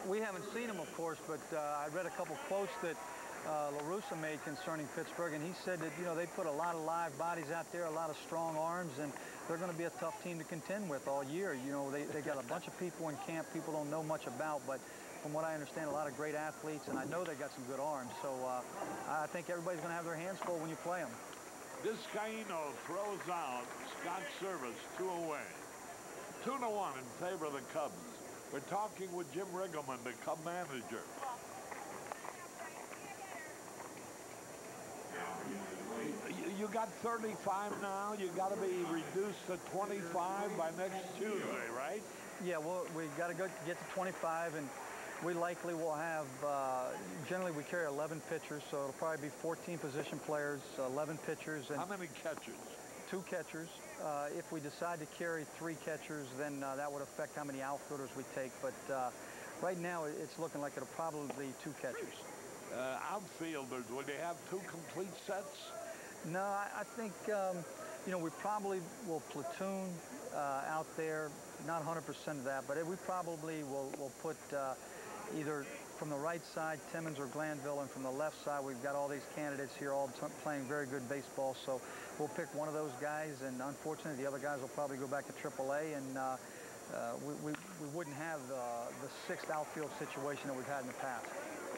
we haven't seen them, of course, but I read a couple quotes that La Russa made concerning Pittsburgh, and he said that, you know, they put a lot of live bodies out there, a lot of strong arms, and they're going to be a tough team to contend with all year. You know, they got a bunch of people in camp people don't know much about, but from what I understand, a lot of great athletes, and I know they got some good arms. So I think everybody's going to have their hands full when you play them. Vizcaino throws out Scott Service, 2 away. 2-1 in favor of the Cubs. We're talking with Jim Riggleman, the Cub manager. You got 35 now. You got to be reduced to 25 by next Tuesday, right? Yeah, well, we got to get to 25, and we likely will have, generally we carry 11 pitchers, so it'll probably be 14 position players, 11 pitchers. And how many catchers? 2 catchers. If we decide to carry 3 catchers, then that would affect how many outfielders we take. But right now, it's looking like it'll probably be 2 catchers. Outfielders, would they have 2 complete sets? No, I think, you know, we probably will platoon out there, not 100% of that, but we probably will put either from the right side, Timmons or Glanville, and from the left side, we've got all these candidates here all playing very good baseball, so we'll pick one of those guys, and unfortunately, the other guys will probably go back to AAA, and we wouldn't have the 6th outfield situation that we've had in the past.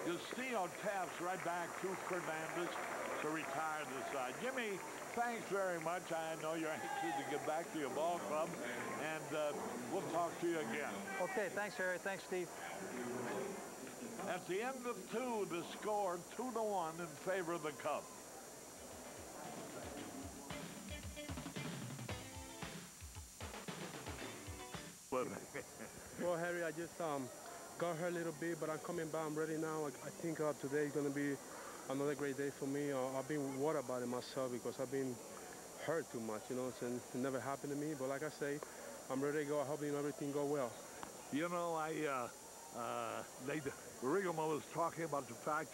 Castillo taps right back to Fernandez to retire this side. Jimmy, thanks very much. I know you're anxious to get back to your ball club, and we'll talk to you again. Okay, thanks, Harry. Thanks, Steve. At the end of 2, the score 2-1 in favor of the Cubs. Well, Harry, I just got hurt a little bit, but I'm coming back. I'm ready now. I think today is going to be another great day for me. I've been worried about it myself because I've been hurt too much, you know, and it never happened to me. But like I say, I'm ready to go. I hope, you know, everything go well. You know, Riggleman was talking about the fact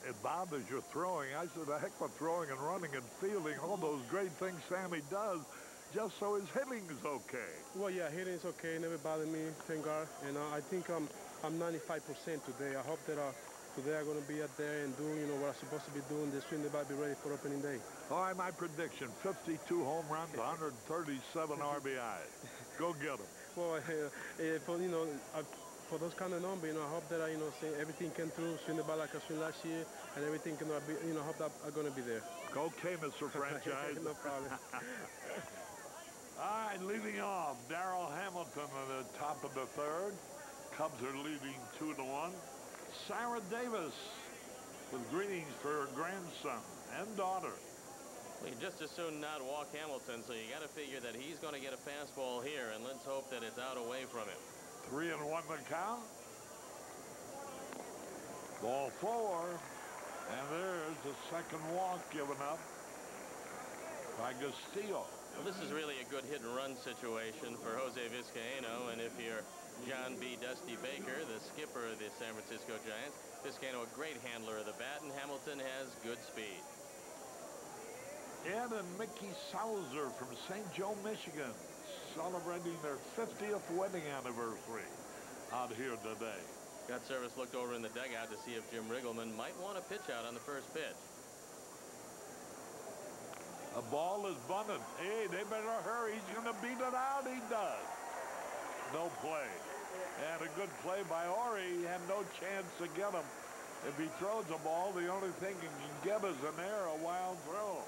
it bothers your throwing. I said, the heck with throwing and running and fielding, all those great things Sammy does, just so his hitting is okay. Well, yeah, hitting is okay. Never bothered me, thank God. And I think I'm 95% today. I hope that today I'm going to be out there and do, you know, what I'm supposed to be doing. The swing the bat, be ready for opening day. All right, my prediction, 52 home runs, 137 RBIs. Go get them. Well, for, you know, for those kind of numbers, you know, I hope that you know, everything came through, swing the ball like I swing last year, and everything can be, you know, I hope that I'm going to be there. Okay, Mr. Franchise. No problem. All right, leading off, Darrell Hamilton at the top of the 3rd. Cubs are leading 2-1. Sarah Davis with greetings for her grandson and daughter. Well, you just as soon not walk Hamilton, so you got to figure that he's going to get a fastball here, and let's hope that it's out away from him. 3-1 the count. Ball 4, and there's the second walk given up by Castillo. Well, this is really a good hit-and-run situation for Jose Vizcaino, and if you're John B. Dusty Baker, the skipper of the San Francisco Giants, Vizcaino a great handler of the bat, and Hamilton has good speed. Ed and Mickey Sauser from St. Joe, Michigan. celebrating their 50th wedding anniversary out here today. Got Service looked over in the dugout to see if Jim Riggleman might want to pitch out on the first pitch. A ball is bunted. Hey, they better hurry. He's going to beat it out. He does. No play. And a good play by Ori. He had no chance to get him. If he throws a ball, the only thing he can get is an error, a wild throw.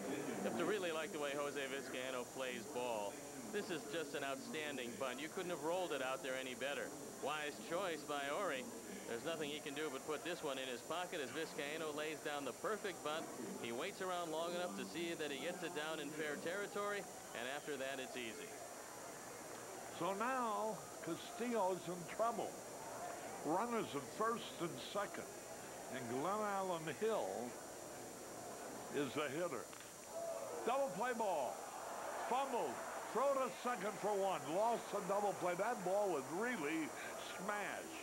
You have to really like the way Jose Vizcaino plays ball. This is just an outstanding bunt. You couldn't have rolled it out there any better. Wise choice by Ori. There's nothing he can do but put this one in his pocket as Vizcaino lays down the perfect bunt. He waits around long enough to see that he gets it down in fair territory, and after that, it's easy. So now, Castillo's in trouble. Runners at first and second, and Glen Allen Hill is the hitter. Double play ball. Fumbled. Throw to second for one. Lost the double play. That ball was really smashed.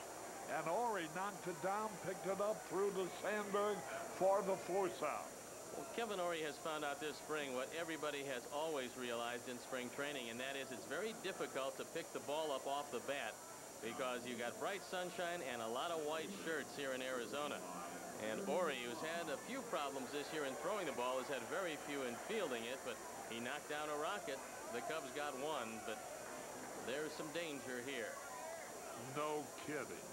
And Ori knocked it down, picked it up, threw to Sandberg for the force out. Well, Kevin Ori has found out this spring what everybody has always realized in spring training, and that is it's very difficult to pick the ball up off the bat because you got bright sunshine and a lot of white shirts here in Arizona. And Ori, who's had a few problems this year in throwing the ball, has had very few in fielding it, but he knocked down a rocket. The Cubs got one, but there's some danger here. No kidding.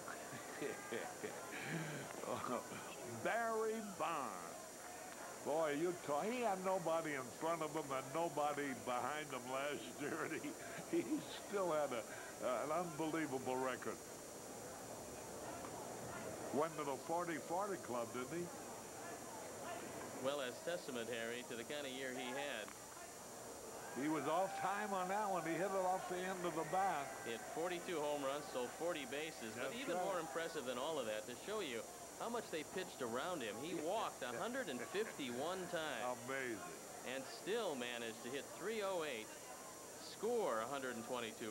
Barry Bonds. Boy, he had nobody in front of him and nobody behind him last year, and he still had an unbelievable record. Went to the 40-40 club, didn't he? Well, as testament, Harry, to the kind of year he had. He was off time on that one. He hit it off the end of the bat. He had 42 home runs, stole 40 bases. But even more impressive than all of that, to show you how much they pitched around him, he walked 151 times. Amazing. And still managed to hit 308, score 122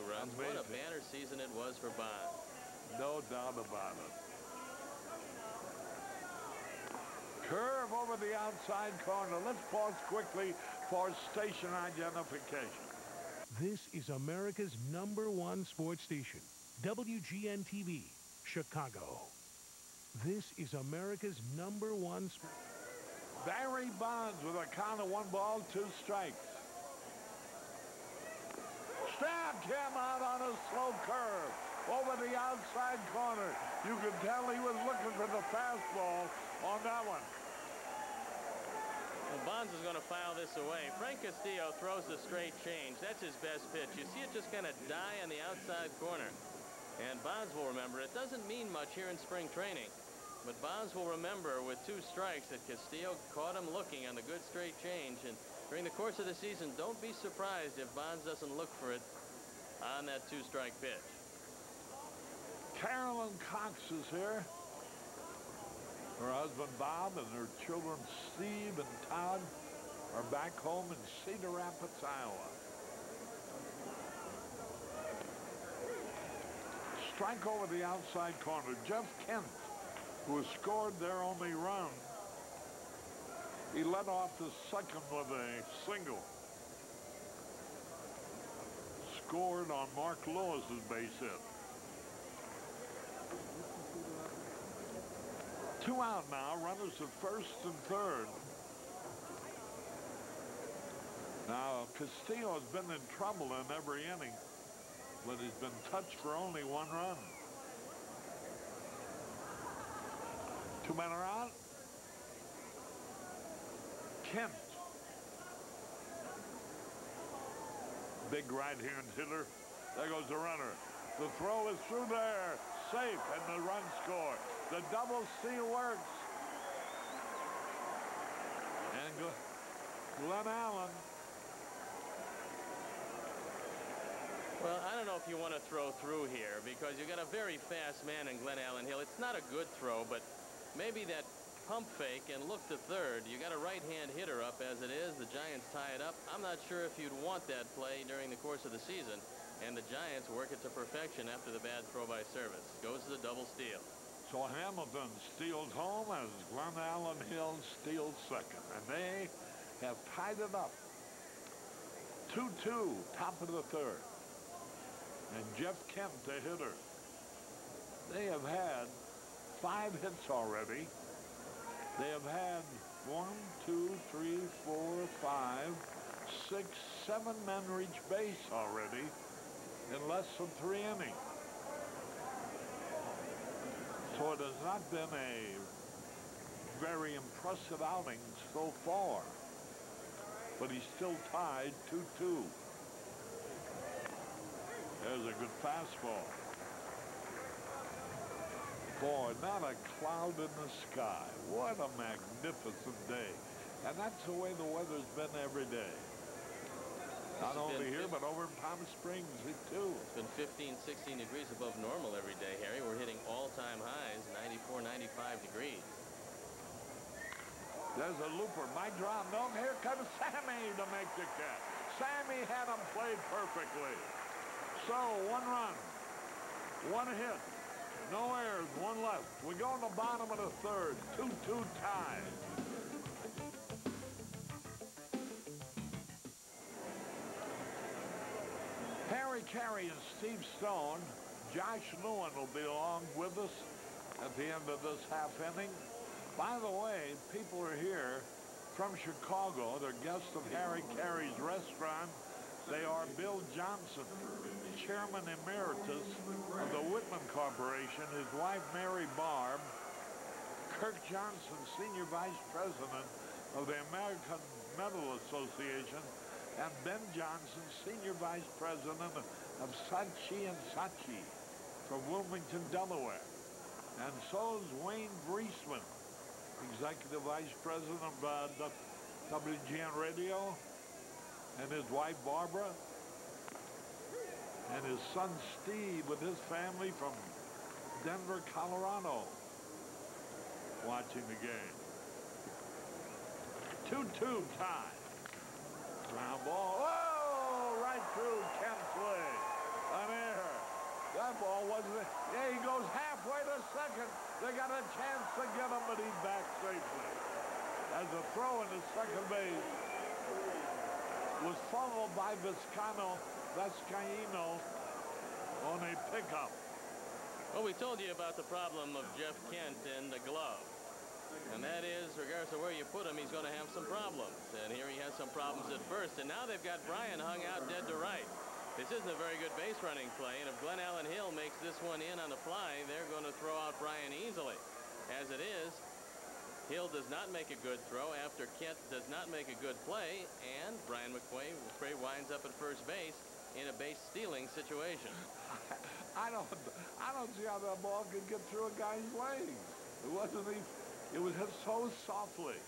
runs. Amazing. What a banner season it was for Bonds. No doubt about it. Curve over the outside corner. Let's pause quickly for station identification. This is America's #1 sports station, WGN-TV, Chicago. This is America's #1 sport. Barry Bonds with a count of 1 ball, 2 strikes. Stabbed him out on a slow curve over the outside corner. You could tell he was looking for the fastball on that one. Well, Bonds is going to file this away. Frank Castillo throws the straight change. That's his best pitch. You see it just kind of die on the outside corner. And Bonds will remember, it doesn't mean much here in spring training, but Bonds will remember with 2 strikes that Castillo caught him looking on the good straight change. And during the course of the season, don't be surprised if Bonds doesn't look for it on that 2-strike pitch. Carolyn Cox is here. Her husband Bob and her children Steve and Todd are back home in Cedar Rapids, Iowa. Strike over the outside corner. Jeff Kent, who has scored their only run, he led off the second with a single. Scored on Mark Lewis's base hit. 2 out now, runners at first and third. Now, Castillo has been in trouble in every inning, but he's been touched for only 1 run. 2 men are out. Kent. Big right-hand hitter. There goes the runner. The throw is through there. Safe, and the run scored. The double steal works. And Glen Allen. Well, I don't know if you want to throw through here because you got a very fast man in Glen Allen Hill. It's not a good throw, but maybe that pump fake and look to third. You got a right-hand hitter up as it is. The Giants tie it up. I'm not sure if you'd want that play during the course of the season. And the Giants work it to perfection after the bad throw by Service. Goes to the double steal. So Hamilton steals home as Glen Allen Hill steals second. And they have tied it up. 2-2, top of the third. And Jeff Kent, the hitter. They have had 5 hits already. They have had 1, 2, 3, 4, 5, 6, 7 men reach base already in less than 3 innings. So it has not been a very impressive outing so far. But he's still tied 2-2. There's a good fastball. Boy, not a cloud in the sky. What a magnificent day. And that's the way the weather's been every day. Not only here, but over in Palm Springs, too. It's been 15, 16 degrees above normal every day, Harry. We're hitting all-time highs, 94, 95 degrees. There's a looper. My drop. No, here comes Sammy to make the catch. Sammy had him played perfectly. So, 1 run, 1 hit. No errors, 1 left. We go in the bottom of the third. 2-2 tie. Caray and Steve Stone. Josh Lewin will be along with us at the end of this half inning. By the way, people are here from Chicago. They're guests of Harry Caray's restaurant. They are Bill Johnson, Chairman Emeritus of the Whitman Corporation, his wife Mary Barb, Kirk Johnson, Senior Vice President of the American Mental Association, and Ben Johnson, Senior Vice President of Saatchi & Saatchi from Wilmington, Delaware. And so is Wayne Briesman, Executive Vice President of WGN Radio, and his wife Barbara, and his son Steve with his family from Denver, Colorado, watching the game. 2-2 tie. Ground ball. Oh, right through Kent's leg. An error. That ball wasn't it. Yeah, he goes halfway to second. They got a chance to get him, but he's back safely. As a throw into second base was followed by Vizcaino on a pickup. Well, we told you about the problem of Jeff Kent in the glove. And that is, regardless of where you put him, he's going to have some problems. And here he has some problems at first. And now they've got Brian hung out dead to right. This isn't a very good base running play. And if Glenn Allen Hill makes this one in on the fly, they're going to throw out Brian easily. As it is, Hill does not make a good throw after Kent does not make a good play. And Brian McQuay winds up at first base in a base stealing situation. I don't see how that ball could get through a guy's legs. It wasn't even. It was hit so softly.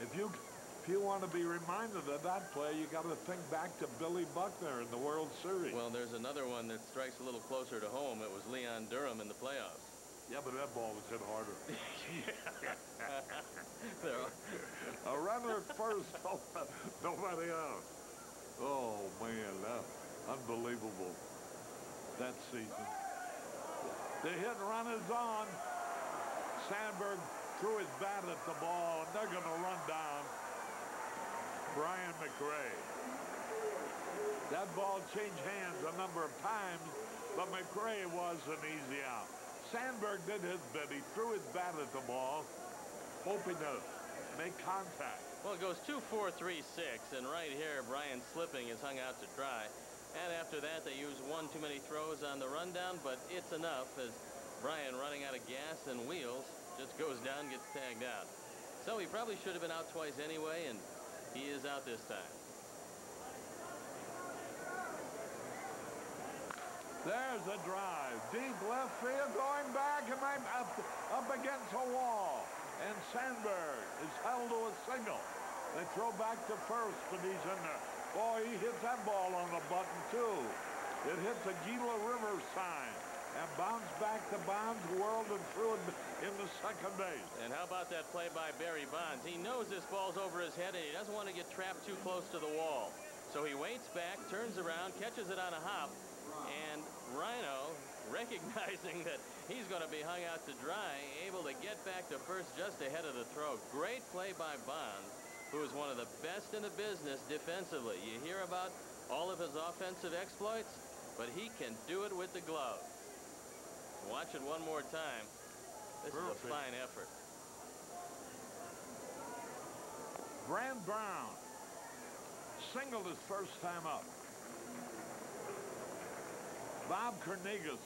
If you want to be reminded of that play, you got to think back to Billy Buckner in the World Series. Well, there's another one that strikes a little closer to home. It was Leon Durham in the playoffs. Yeah, but that ball was hit harder. A runner at first, nobody out. Oh man, unbelievable that season. The hit and run is on. Sandberg threw his bat at the ball, and they're going to run down Brian McRae. That ball changed hands a number of times, but McRae was an easy out. Sandberg did his bit. He threw his bat at the ball, hoping to make contact. Well, it goes 2-4-3-6, and right here, Brian slipping is hung out to dry. And after that, they use one too many throws on the rundown, but it's enough as Brian, running out of gas and wheels, just goes down, gets tagged out. So he probably should have been out twice anyway, and he is out this time. There's a drive. Deep left field, going back and up against a wall. And Sandberg is held to a single. They throw back to first, but he's in there. Boy, he hit that ball on the button, too. It hit the Gila River sign and bounced back to Bonds, whirled and threw it into second base. And how about that play by Barry Bonds? He knows this ball's over his head, and he doesn't want to get trapped too close to the wall. So he waits back, turns around, catches it on a hop, and Rhino, recognizing that he's going to be hung out to dry, able to get back to first just ahead of the throw. Great play by Bonds. who is one of the best in the business defensively. You hear about all of his offensive exploits, but he can do it with the glove. Watch it one more time. This is a fine effort. Brand Brown singled his first time up. Bob Kernigas,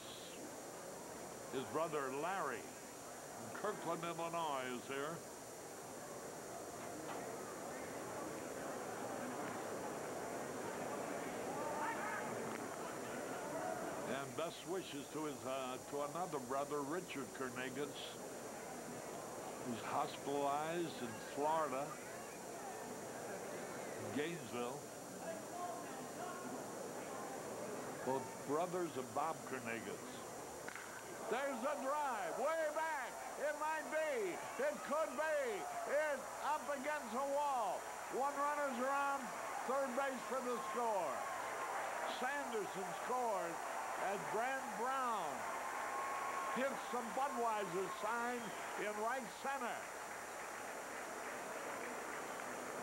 his brother Larry, from Kirkland, Illinois, is here. And best wishes to his to another brother, Richard Kernigas, who's hospitalized in Florida, Gainesville. Both brothers of Bob Kernigas. There's a drive, way back. It might be. It could be. It's up against the wall. One runner's around third base for the score. Sanderson scores as Brand Brown hits some Budweiser sign in right center.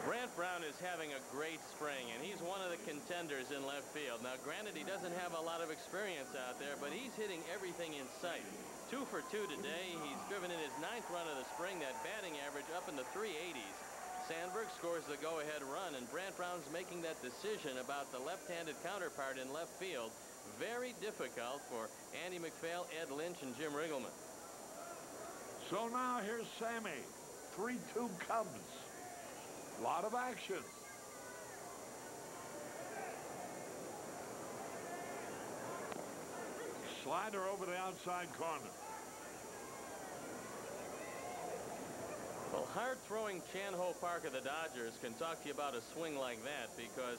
Brant Brown is having a great spring, and he's one of the contenders in left field. Now, granted, he doesn't have a lot of experience out there, but he's hitting everything in sight. 2 for 2 today. He's driven in his 9th run of the spring, that batting average up in the 380s. Sandberg scores the go-ahead run, and Brant Brown's making that decision about the left-handed counterpart in left field. Very difficult for Andy MacPhail, Ed Lynch, and Jim Riggleman. So now here's Sammy. 3-2 Cubs. A lot of action. Slider over the outside corner. Well, hard-throwing Chan Ho Park of the Dodgers can talk to you about a swing like that, because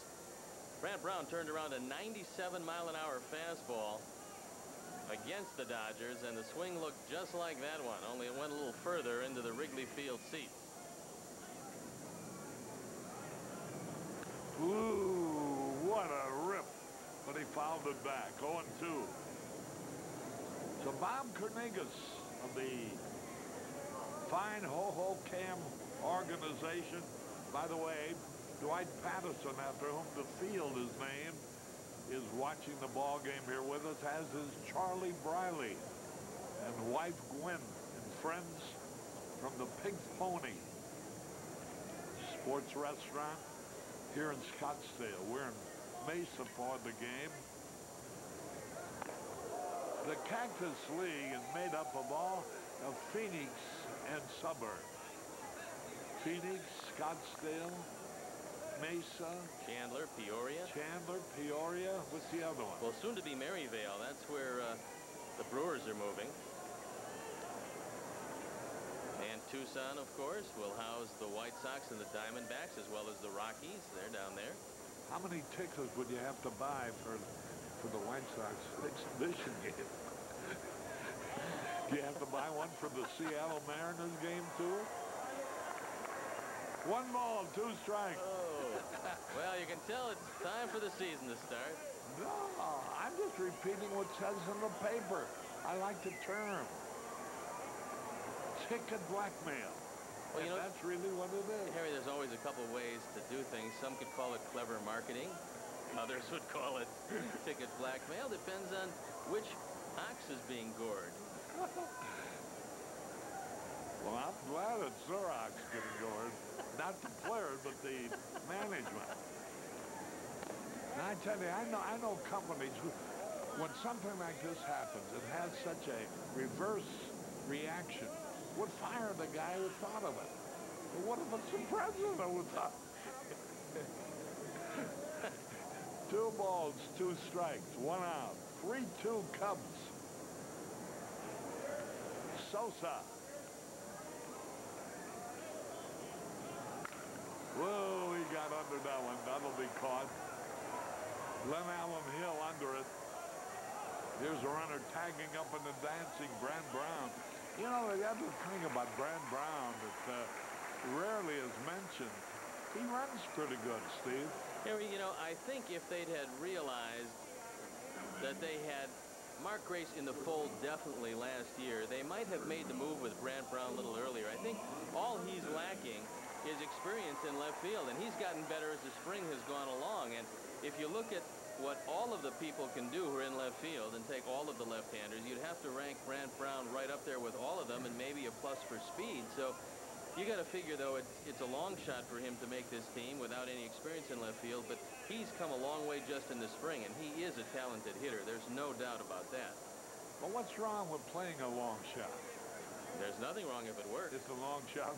Brant Brown turned around a 97-mile-an-hour fastball against the Dodgers, and the swing looked just like that one, only it went a little further into the Wrigley Field seats. Ooh, what a rip. But he fouled it back. 0-2. So Bob Kernigas of the fine Ho-Ho-Cam organization. By the way, Dwight Patterson, after whom the field is named, is watching the ball game here with us, as is Charlie Briley and wife Gwen and friends from the Pig's Pony Sports Restaurant here in Scottsdale. We're in Mesa for the game. The Cactus League is made up of all of Phoenix and suburbs. Phoenix, Scottsdale, Mesa, Chandler, Peoria. What's the other one? Well, soon to be Maryvale. That's where the Brewers are moving. And Tucson, of course, will house the White Sox and the Diamondbacks, as well as the Rockies. They're down there. How many tickets would you have to buy for the White Sox exhibition game? Do you have to buy one for the Seattle Mariners game, too? 1 ball, 2 strikes. Oh. Well, you can tell it's time for the season to start. No, I'm just repeating what says in the paper. I like the term. Ticket blackmail. Well, you know, that's really what it is. Harry, there's always a couple ways to do things. Some could call it clever marketing. Others would call it ticket blackmail. Depends on which ox is being gored. Well, I'm glad it's their ox getting gored. Not the players, but the management. And I tell you, I know companies who, when something like this happens, it has such a reverse reaction, would fire the guy who thought of it. But what if it's the president who thought? 2 balls, 2 strikes, 1 out. 3-2 Cubs. Sosa. Whoa, he got under that one. That'll be caught. Glenn Allen Hill under it. Here's a runner tagging up in the dancing Brand Brown. You know, the other thing about Brand Brown that rarely is mentioned, he runs pretty good, Steve. Harry, you know, I think if they'd had realized that they had Mark Grace in the fold definitely last year, they might have made the move with Brant Brown a little earlier. I think all he's lacking is experience in left field, and he's gotten better as the spring has gone along. And if you look at what all of the people can do who are in left field and take all of the left-handers, you'd have to rank Brant Brown right up there with all of them and maybe a plus for speed. So you got to figure, though, it's a long shot for him to make this team without any experience in left field, but he's come a long way just in the spring, and he is a talented hitter. There's no doubt about that. But what's wrong with playing a long shot? There's nothing wrong if it works. It's a long shot.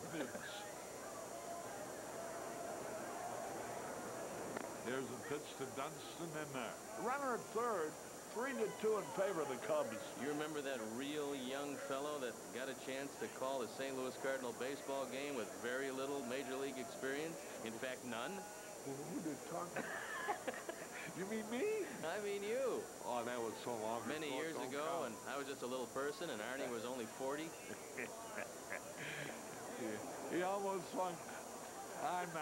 There's a pitch to Dunston in there. Runner at third, 3-2 in favor of the Cubs. You remember that real young fellow that got a chance to call a St. Louis Cardinal baseball game with very little major league experience? In fact, none? Who did talk? You mean me? I mean you. Oh, that was so long ago. Many years ago, and I was just a little person, and Arnie was only 40. He almost swung. I'm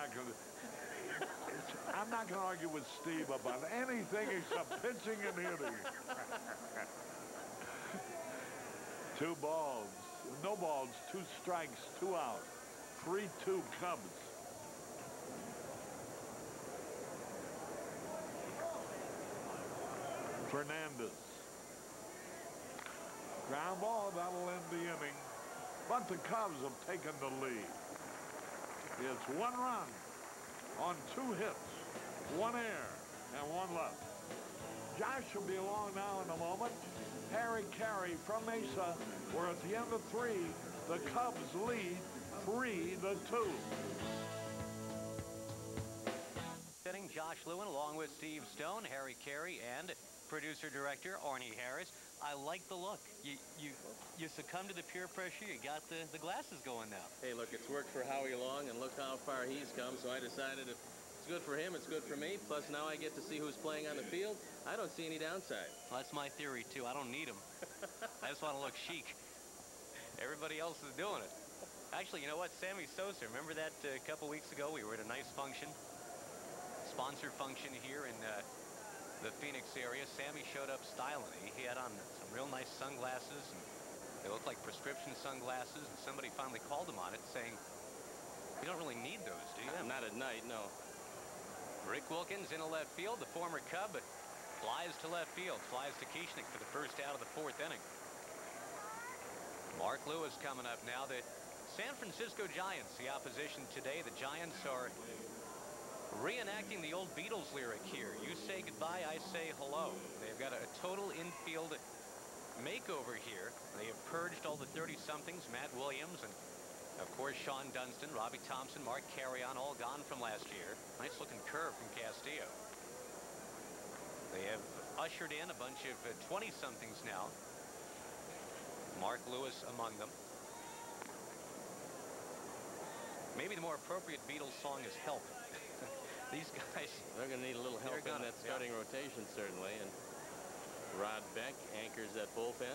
not going to argue with Steve about anything except pitching and hitting. 2 balls, no balls, 2 strikes, 2 out. 3-2 Cubs. Fernandez. Ground ball, that'll end the inning. But the Cubs have taken the lead. It's 1 run on 2 hits, 1 error, and 1 left. Josh will be along now in a moment. Harry Caray from Mesa. We're at the end of 3. The Cubs lead 3-2. Sitting Josh Lewin along with Steve Stone, Harry Caray, and producer-director Arnie Harris. I like the look. You succumb to the peer pressure. You got the glasses going now. Hey, look, it's worked for Howie Long, and look how far he's come. So I decided if it's good for him, it's good for me. Plus, now I get to see who's playing on the field. I don't see any downside. Well, that's my theory, too. I don't need them. I just want to look chic. Everybody else is doing it. Actually, you know what? Sammy Sosa, remember that a couple weeks ago? We were at a nice function, sponsor function here in the Phoenix area. Sammy showed up styling. He had on some real nice sunglasses, and they looked like prescription sunglasses, and somebody finally called him on it, saying, "You don't really need those, do you?" Not at night, no. Rick Wilkins in a left field, the former Cub, flies to left field, flies to Kieschnick for the first out of the 4th inning. Mark Lewis coming up now. The San Francisco Giants, the opposition today. The Giants are reenacting the old Beatles lyric here. You say goodbye, I say hello. They've got a total infield makeover here. They have purged all the 30-somethings, Matt Williams, and of course Sean Dunston, Robbie Thompson, Mark Caray, all gone from last year. Nice looking curve from Castillo. They have ushered in a bunch of 20-somethings now. Mark Lewis among them. Maybe the more appropriate Beatles song is Help. These guys, they're going to need a little help in that starting rotation, certainly. And Rod Beck anchors that bullpen.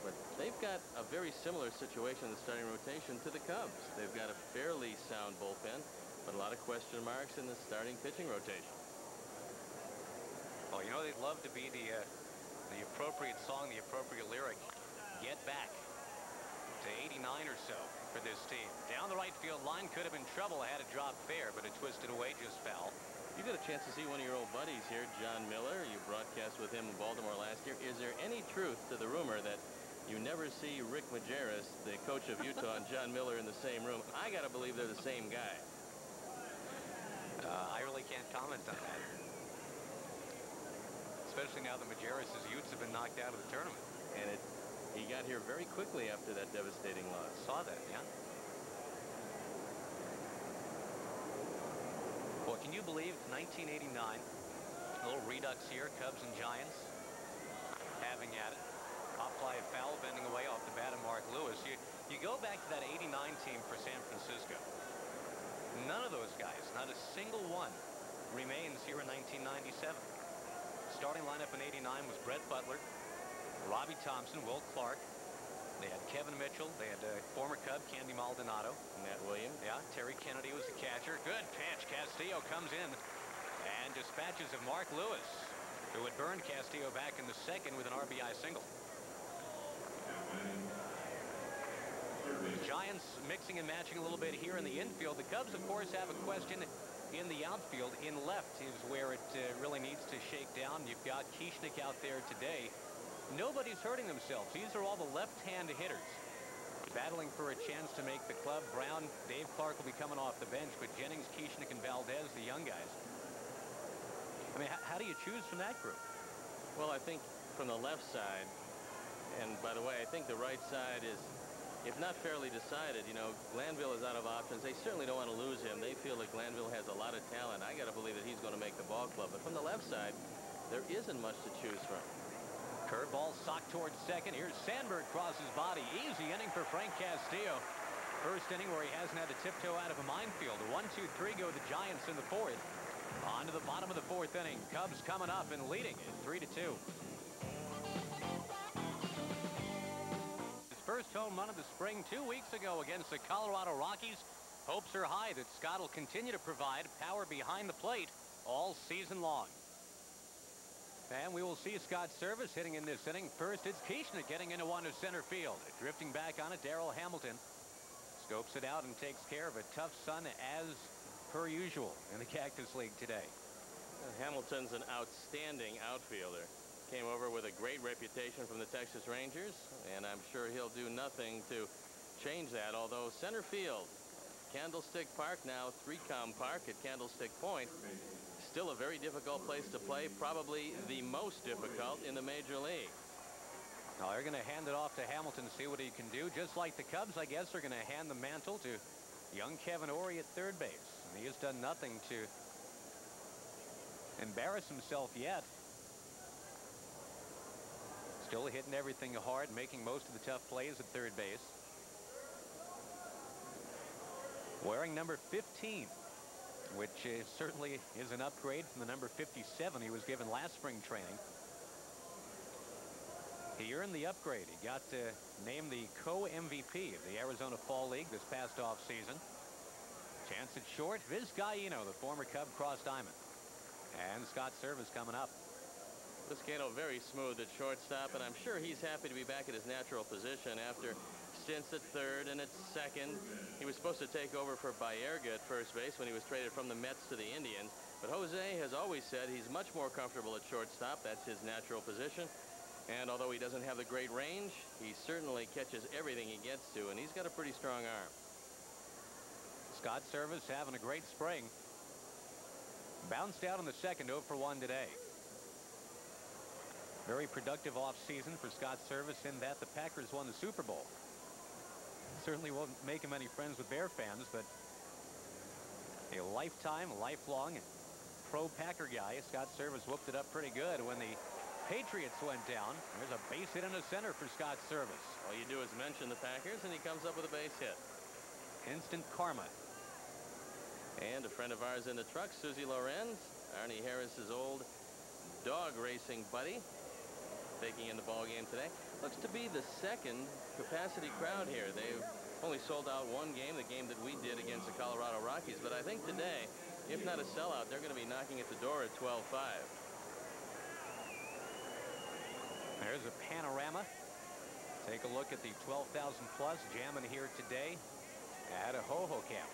But they've got a very similar situation in the starting rotation to the Cubs. They've got a fairly sound bullpen, but a lot of question marks in the starting pitching rotation. Oh, you know, they'd love to be the appropriate song, the appropriate lyric. Get back to 89 or so for this team. Down the right field line, could have been trouble. Had it dropped fair, but it twisted away just foul. You got a chance to see one of your old buddies here, John Miller. You broadcast with him in Baltimore last year. Is there any truth to the rumor that you never see Rick Majerus, the coach of Utah, and John Miller in the same room? I got to believe they're the same guy. I really can't comment on that. Especially now that Majerus' Utes have been knocked out of the tournament. And he got here very quickly after that devastating loss. Saw that, yeah. Well, can you believe 1989? A little redux here, Cubs and Giants having at it. Pop fly foul bending away off the bat of Mark Lewis. You go back to that 89 team for San Francisco. None of those guys, not a single one, remains here in 1997. Starting lineup in 89 was Brett Butler, Robbie Thompson, Will Clark. They had Kevin Mitchell. They had former Cub Candy Maldonado. Matt Williams. Yeah, Terry Kennedy was the catcher. Good pitch. Castillo comes in and dispatches of Mark Lewis, who had burned Castillo back in the 2nd with an RBI single. Giants mixing and matching a little bit here in the infield. The Cubs, of course, have a question in the outfield. In left is where it really needs to shake down. You've got Kieschnick out there today. Nobody's hurting themselves. These are all the left-hand hitters battling for a chance to make the club. Brown, Dave Clark will be coming off the bench, but Jennings, Kieschnick, and Valdez, the young guys. I mean, how do you choose from that group? Well, I think from the left side, and by the way, I think the right side is, if not fairly decided. You know, Glanville is out of options. They certainly don't want to lose him. They feel that Glanville has a lot of talent. I got to believe that he's going to make the ball club. But from the left side, there isn't much to choose from. Curveball socked towards second. Here's Sandberg crosses body. Easy inning for Frank Castillo. First inning where he hasn't had to tiptoe out of a minefield. 1-2-3 go the Giants in the fourth. On to the bottom of the fourth inning. Cubs coming up and leading at 3-2. His first home run of the spring 2 weeks ago against the Colorado Rockies. Hopes are high that Scott will continue to provide power behind the plate all season long. And we will see Scott Service hitting in this inning. First, it's Kieschnick getting into one to center field. Drifting back on it, Darrell Hamilton scopes it out and takes care of a tough son as per usual in the Cactus League today. Hamilton's an outstanding outfielder. Came over with a great reputation from the Texas Rangers, and I'm sure he'll do nothing to change that. Although center field, Candlestick Park, now 3Com Park at Candlestick Point, still a very difficult place to play, probably the most difficult in the major league. Now they're going to hand it off to Hamilton to see what he can do. Just like the Cubs, I guess, are going to hand the mantle to young Kevin Orie at third base. And he has done nothing to embarrass himself yet. Still hitting everything hard, making most of the tough plays at third base. Wearing number 15. Which certainly is an upgrade from the number 57 he was given last spring training. He earned the upgrade. He got named the co-MVP of the Arizona Fall League this past offseason. Chance at short, Vizcaíno, the former Cub, cross diamond. And Scott Service coming up. Vizcaíno very smooth at shortstop, and I'm sure he's happy to be back at his natural position after stints at third and at second. He was supposed to take over for Baerga at first base when he was traded from the Mets to the Indians. But Jose has always said he's much more comfortable at shortstop. That's his natural position. And although he doesn't have the great range, he certainly catches everything he gets to, and he's got a pretty strong arm. Scott Service having a great spring. Bounced out in the second, 0 for 1 today. Very productive offseason for Scott Service in that the Packers won the Super Bowl. Certainly won't make him any friends with Bear fans, but a lifetime, lifelong pro Packer guy. Scott Service whooped it up pretty good when the Patriots went down. There's a base hit in the center for Scott Service. All you do is mention the Packers, and he comes up with a base hit. Instant karma. And a friend of ours in the truck, Susie Lorenz, Arnie Harris's old dog racing buddy, taking in the ball game today. Looks to be the second capacity crowd here. They've only sold out one game, the game that we did against the Colorado Rockies. But I think today, if not a sellout, they're going to be knocking at the door at 12-5. There's a panorama. Take a look at the 12,000 plus jamming here today at a Ho-Ho camp.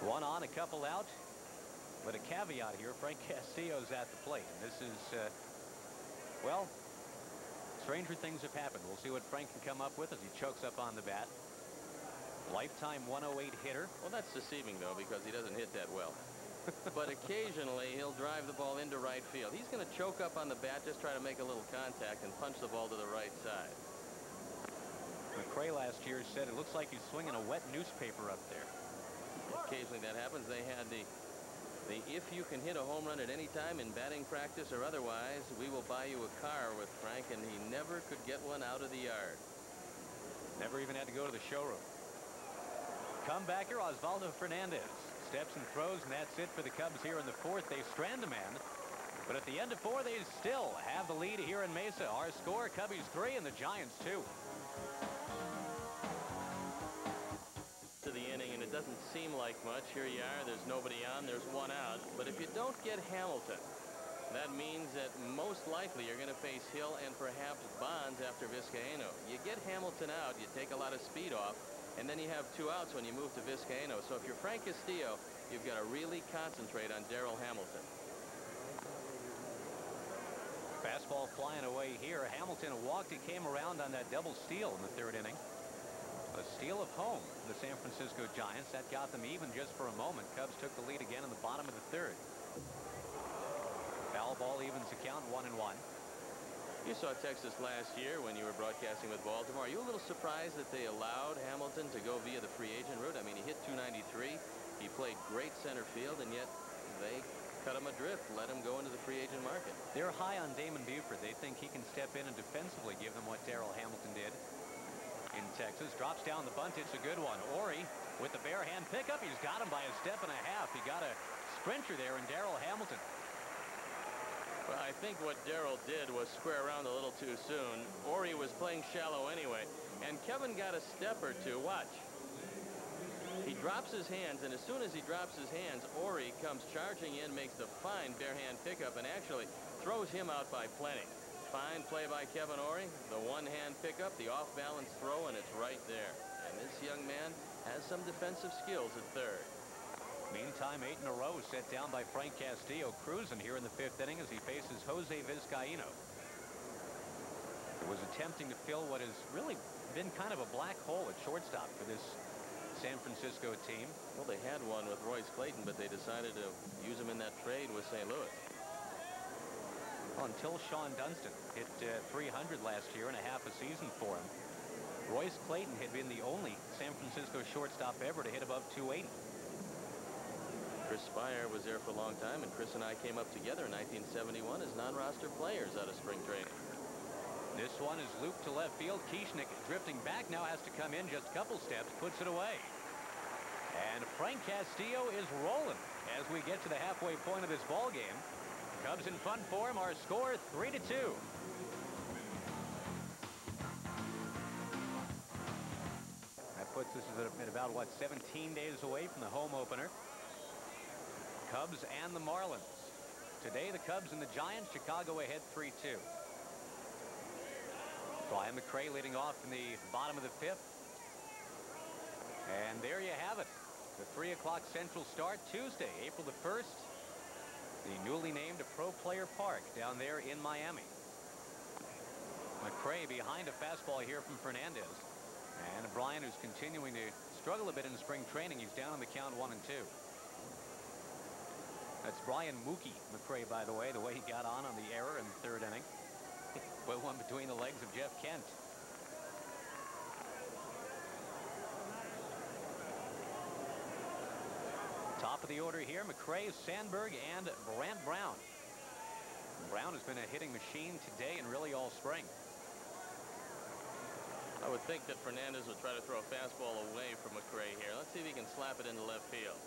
One on, a couple out. But a caveat here, Frank Castillo's at the plate. And this is, well, stranger things have happened. We'll see what Frank can come up with as he chokes up on the bat. Lifetime 108 hitter. Well, that's deceiving, though, because he doesn't hit that well. But occasionally, he'll drive the ball into right field. He's going to choke up on the bat, just try to make a little contact and punch the ball to the right side. Caray last year said it looks like he's swinging a wet newspaper up there. Occasionally that happens. They had the if you can hit a home run at any time in batting practice or otherwise, we will buy you a car with Frank, and he never could get one out of the yard. Never even had to go to the showroom. Comebacker Osvaldo Fernandez steps and throws, and that's it for the Cubs here in the fourth. They strand a man, but at the end of 4, they still have the lead here in Mesa. Our score, Cubbies 3 and the Giants 2. To the inning, and it doesn't seem like much. Here you are, there's nobody on, there's one out. But if you don't get Hamilton, That means that most likely you're going to face Hill and perhaps Bonds after Vizcaino. You get Hamilton out, you take a lot of speed off, and then you have 2 outs when you move to Vizcaino. So if you're Frank Castillo, you've got to really concentrate on Darryl Hamilton. Fastball flying away here. Hamilton walked. He came around on that double steal in the 3rd inning. A steal of home, the San Francisco Giants. That got them even just for a moment. Cubs took the lead again in the bottom of the 3rd. Foul ball evens the count 1-1. You saw Texas last year when you were broadcasting with Baltimore. Are you a little surprised that they allowed Hamilton to go via the free agent route? I mean, he hit .293. He played great center field, and yet they cut him adrift, let him go into the free agent market. They're high on Damon Buford. They think he can step in and defensively give them what Darryl Hamilton did in Texas. Drops down the bunt. It's a good one. Ori with the bare hand pickup. He's got him by a step and a half. He got a sprinter there in Darryl Hamilton. Well, I think what Darryl did was square around a little too soon. Ori was playing shallow anyway, and Kevin got a step or two. Watch. He drops his hands, and as soon as he drops his hands, Ori comes charging in, makes the fine bare hand pickup, and actually throws him out by plenty. Fine play by Kevin Ori. The one-hand pickup, the off-balance throw, and it's right there. And this young man has some defensive skills at 3rd. Meantime, 8 in a row set down by Frank Castillo, cruising here in the 5th inning as he faces Jose Vizcaino. It was attempting to fill what has really been kind of a black hole at shortstop for this San Francisco team. Well, they had one with Royce Clayton, but they decided to use him in that trade with St. Louis. Well, until Sean Dunston hit 300 last year and a half a season for him. Royce Clayton had been the only San Francisco shortstop ever to hit above 280. Chris Spire was there for a long time, and Chris and I came up together in 1971 as non-roster players out of spring training. This one is looped to left field. Kieschnick drifting back now, has to come in just a couple steps, puts it away. And Frank Castillo is rolling as we get to the halfway point of this ball game. Cubs in front for him. Our score 3-2. That puts us at about, what, 17 days away from the home opener. Cubs and the Marlins. Today, the Cubs and the Giants. Chicago ahead 3-2. Brian McCray leading off in the bottom of the 5th. And there you have it. The 3 o'clock Central start Tuesday, April the 1st. The newly named Pro Player Park down there in Miami. McCray behind a fastball here from Fernandez. And Brian, who's continuing to struggle a bit in spring training. He's down on the count 1-2. That's Brian Mookie McCray, by the way he got on the error in the 3rd inning. Put one between the legs of Jeff Kent. Top of the order here, McCray, Sandberg, and Brant Brown. Brown has been a hitting machine today and really all spring. I would think that Fernandez would try to throw a fastball away from McCray here. Let's see if he can slap it into left field.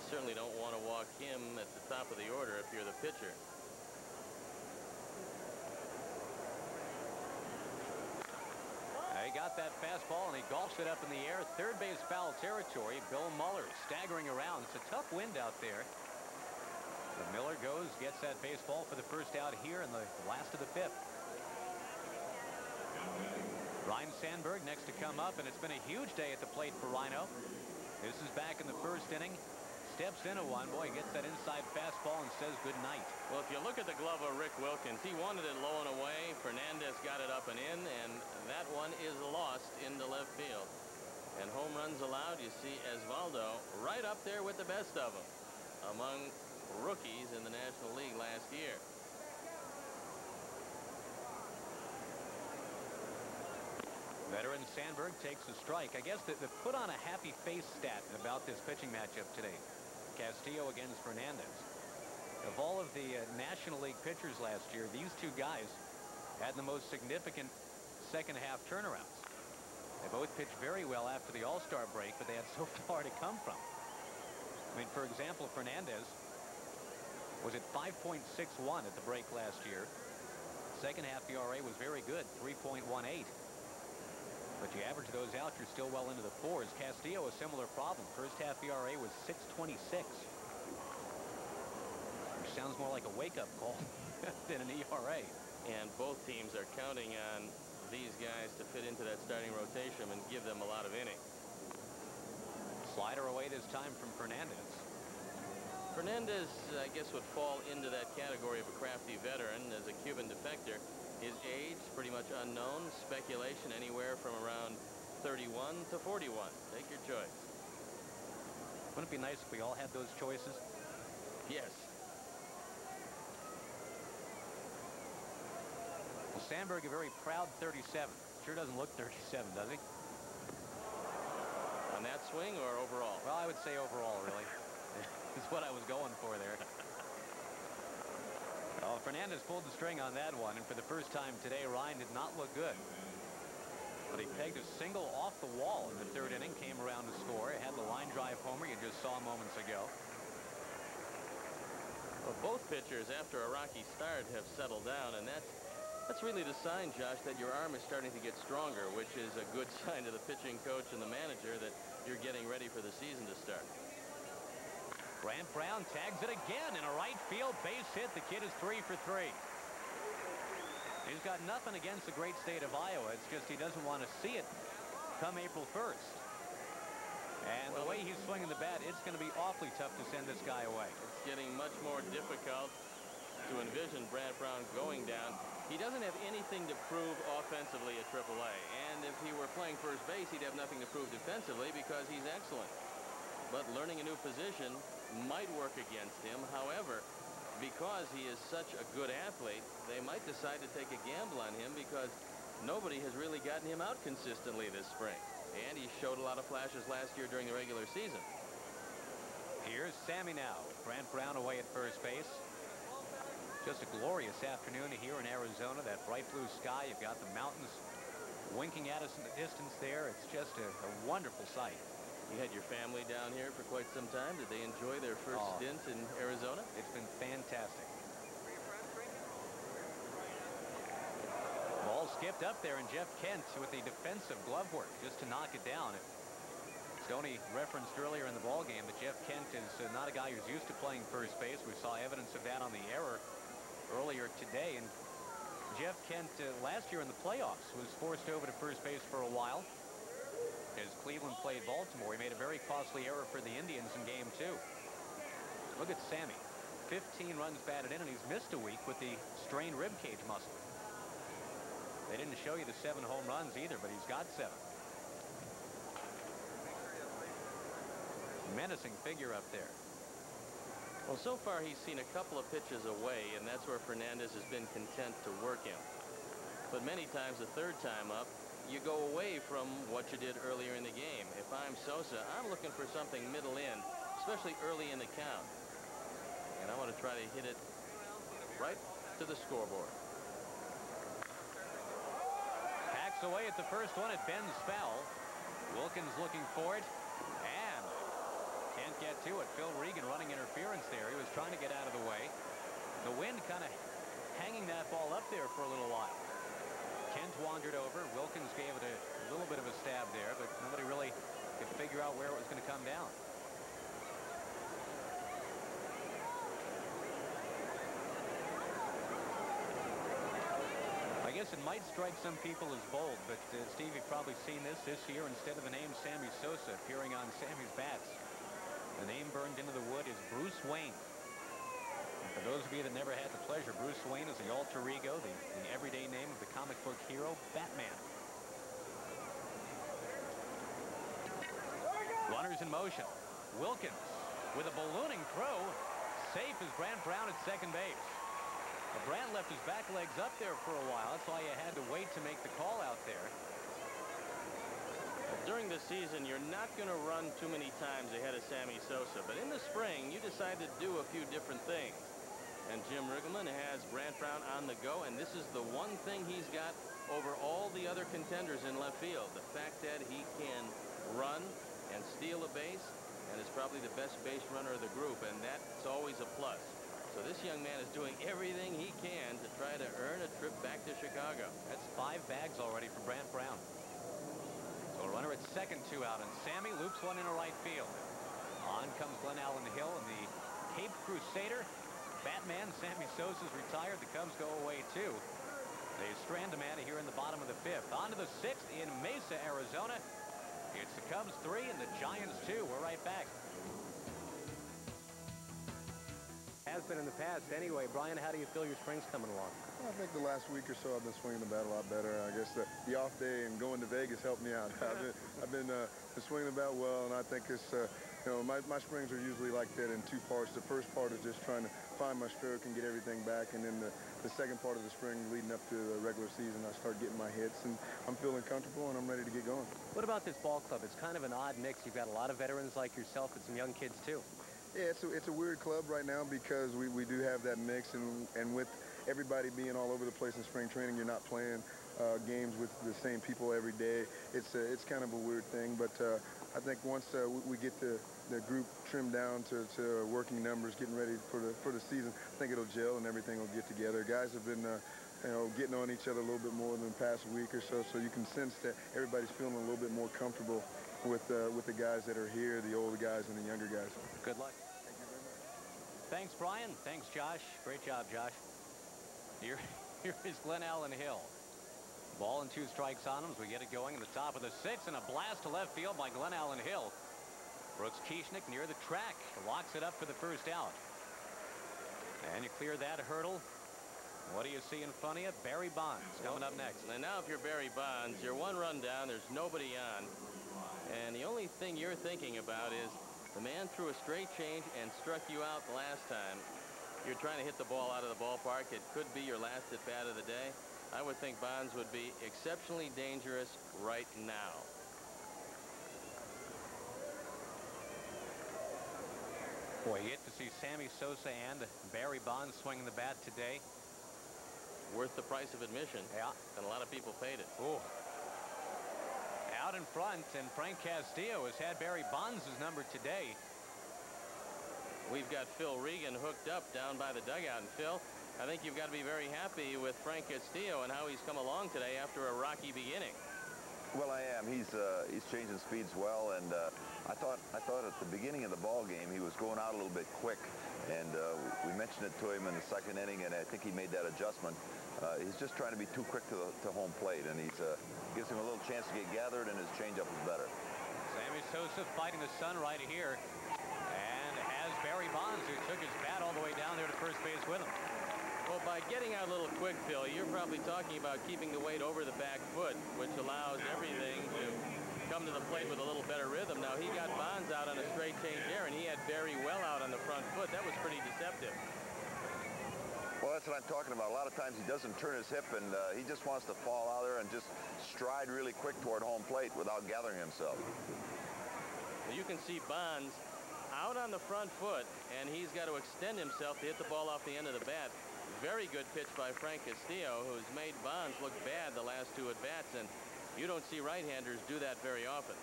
You certainly don't want to walk him at the top of the order if you're the pitcher. He got that fastball and he golfs it up in the air. 3rd base foul territory. Bill Muller staggering around. It's a tough wind out there. But Miller goes, gets that baseball for the first out here in the last of the 5th. Ryan Sandberg next to come up, and it's been a huge day at the plate for Rhino. This is back in the 1st inning. Steps into one. Boy, he gets that inside fastball and says good night. Well, if you look at the glove of Rick Wilkins, he wanted it low and away. Fernandez got it up and in, and that one is lost into left field. And home runs allowed, you see Osvaldo right up there with the best of them among rookies in the National League last year. Veteran Sandberg takes a strike. I guess the put on a happy face stat about this pitching matchup today. Castillo against Fernandez. Of all of the National League pitchers last year, these two guys had the most significant second half turnarounds. They both pitched very well after the All-Star break, but they had so far to come from. I mean, for example, Fernandez was at 5.61 at the break last year. Second half ERA was very good, 3.18. But you average those out, you're still well into the 4s. Castillo, a similar problem. First half ERA was 6.26. which sounds more like a wake-up call than an ERA. And both teams are counting on these guys to fit into that starting rotation and give them a lot of innings. Slider away this time from Fernandez. Fernandez, I guess, would fall into that category of a crafty veteran as a Cuban defector. His age, pretty much unknown. Speculation anywhere from around 31 to 41. Take your choice. Wouldn't it be nice if we all had those choices? Yes. Well, Sandberg, a very proud 37. Sure doesn't look 37, does he? On that swing or overall? Well, I would say overall, really. Is what I was going for there. Oh, Fernandez pulled the string on that one, and for the first time today, Ryan did not look good. But he pegged a single off the wall in the third inning, came around to score. He had the line drive homer you just saw moments ago. Well, both pitchers, after a rocky start, have settled down, and that's really the sign, Josh, that your arm is starting to get stronger, which is a good sign to the pitching coach and the manager that you're getting ready for the season to start. Grant Brown tags it again in a right field base hit. The kid is 3 for 3. He's got nothing against the great state of Iowa. It's just he doesn't want to see it come April 1st. And the way he's swinging the bat, it's going to be awfully tough to send this guy away. It's getting much more difficult to envision Brad Brown going down. He doesn't have anything to prove offensively at AAA. And if he were playing first base, he'd have nothing to prove defensively because he's excellent. But learning a new position might work against him. However, because he is such a good athlete, they might decide to take a gamble on him because nobody has really gotten him out consistently this spring. And he showed a lot of flashes last year during the regular season. Here's Sammy now. Grant Brown away at first base. Just a glorious afternoon here in Arizona. That bright blue sky. You've got the mountains winking at us in the distance there. It's just a wonderful sight. You had your family down here for quite some time. Did they enjoy their first stint in Arizona? It's been fantastic. Ball skipped up there, and Jeff Kent with the defensive glove work just to knock it down. Stoney referenced earlier in the ball game that Jeff Kent is not a guy who's used to playing first base. We saw evidence of that on the error earlier today. And Jeff Kent last year in the playoffs was forced over to first base for a while. As Cleveland played Baltimore, he made a very costly error for the Indians in Game 2. Look at Sammy. 15 runs batted in, and he's missed a week with the strained rib cage muscle. They didn't show you the 7 home runs either, but he's got 7. Menacing figure up there. Well, so far he's seen a couple of pitches away, and that's where Fernandez has been content to work him. But many times, the third time up, you go away from what you did earlier in the game. If I'm Sosa, I'm looking for something middle in, especially early in the count. And I want to try to hit it right to the scoreboard. Hacks away at the first one. It bends foul. Wilkins looking for it and can't get to it. Phil Regan running interference there. He was trying to get out of the way. The wind kind of hanging that ball up there for a little while. Kent wandered over. Wilkins gave it a little bit of a stab there, but nobody really could figure out where it was going to come down. I guess it might strike some people as bold, but Steve, you've probably seen this year. Instead of the name Sammy Sosa appearing on Sammy's bats, the name burned into the wood is Bruce Wayne. For those of you that never had the pleasure, Bruce Wayne is the alter ego, the everyday name of the comic book hero, Batman. Runners in motion. Wilkins with a ballooning throw. Safe is Brant Brown at second base. Well, Brant left his back legs up there for a while. That's why you had to wait to make the call out there. During the season, you're not going to run too many times ahead of Sammy Sosa. But in the spring, you decided to do a few different things. And Jim Riggleman has Brant Brown on the go, and this is the one thing he's got over all the other contenders in left field. The fact that he can run and steal a base, and is probably the best base runner of the group, and that's always a plus. So this young man is doing everything he can to try to earn a trip back to Chicago. That's 5 bags already for Brant Brown. So a runner at second, 2 out, and Sammy loops one into right field. On comes Glenn Allen Hill, and the Cape Crusader Batman Sammy Sosa's retired. The Cubs go away too. They strand a man here in the bottom of the 5th. On to the 6th in Mesa, Arizona. It's the Cubs 3 and the Giants 2. We're right back. Has been in the past anyway. Brian, how do you feel your spring's coming along? I think the last week or so I've been swinging the bat a lot better. I guess the off day and going to Vegas helped me out. I've been swinging the bat well, and I think it's my springs are usually like that in 2 parts. The first part is just trying to find my stroke and get everything back, and then the second part of the spring leading up to the regular season, I start getting my hits, and I'm feeling comfortable and I'm ready to get going. What about this ball club? It's kind of an odd mix. You've got a lot of veterans like yourself and some young kids too. Yeah, it's a weird club right now because we do have that mix, and with everybody being all over the place in spring training, you're not playing games with the same people every day. It's kind of a weird thing, but I think once we get the group trimmed down to working numbers, getting ready for the season, I think it'll gel and everything will get together. Guys have been getting on each other a little bit more than the past week or so, so you can sense that everybody's feeling a little bit more comfortable with the guys that are here, the older guys and the younger guys. Good luck. Thank you very much. Thanks, Brian. Thanks, Josh. Great job, Josh. Here is Glenn Allen Hill. Ball and 2 strikes on him as we get it going in the top of the 6th, and a blast to left field by Glenn Allen Hill. Brooks Kieschnick near the track locks it up for the first out. And you clear that hurdle. What do you see in front of you? Barry Bonds coming up next. And now if you're Barry Bonds, you're 1 run down, there's nobody on. And the only thing you're thinking about is the man threw a straight change and struck you out the last time. You're trying to hit the ball out of the ballpark. It could be your last at bat of the day. I would think Bonds would be exceptionally dangerous right now. Boy, you get to see Sammy Sosa and Barry Bonds swinging the bat today. Worth the price of admission. Yeah. And a lot of people paid it. Ooh. Out in front, and Frank Castillo has had Barry Bonds' number today. We've got Phil Regan hooked up down by the dugout. And Phil, I think you've got to be very happy with Frank Castillo and how he's come along today after a rocky beginning. Well, I am. He's changing speeds well, and I thought at the beginning of the ball game he was going out a little bit quick, and we mentioned it to him in the 2nd inning, and I think he made that adjustment. He's just trying to be too quick to home plate, and he's gives him a little chance to get gathered, and his changeup is better. Sammy Sosa fighting the sun right here, and has Barry Bonds, who took his bat all the way down there to first base with him. Well, by getting out a little quick, Phil, you're probably talking about keeping the weight over the back foot, which allows everything to come to the plate with a little better rhythm. Now, he got Bonds out on a straight change there, and he had Barry well out on the front foot. That was pretty deceptive. Well, that's what I'm talking about. A lot of times he doesn't turn his hip, and he just wants to fall out there and just stride really quick toward home plate without gathering himself. You can see Bonds out on the front foot, and he's got to extend himself to hit the ball off the end of the bat. Very good pitch by Frank Castillo, who's made Bonds look bad the last 2 at-bats, and you don't see right-handers do that very often.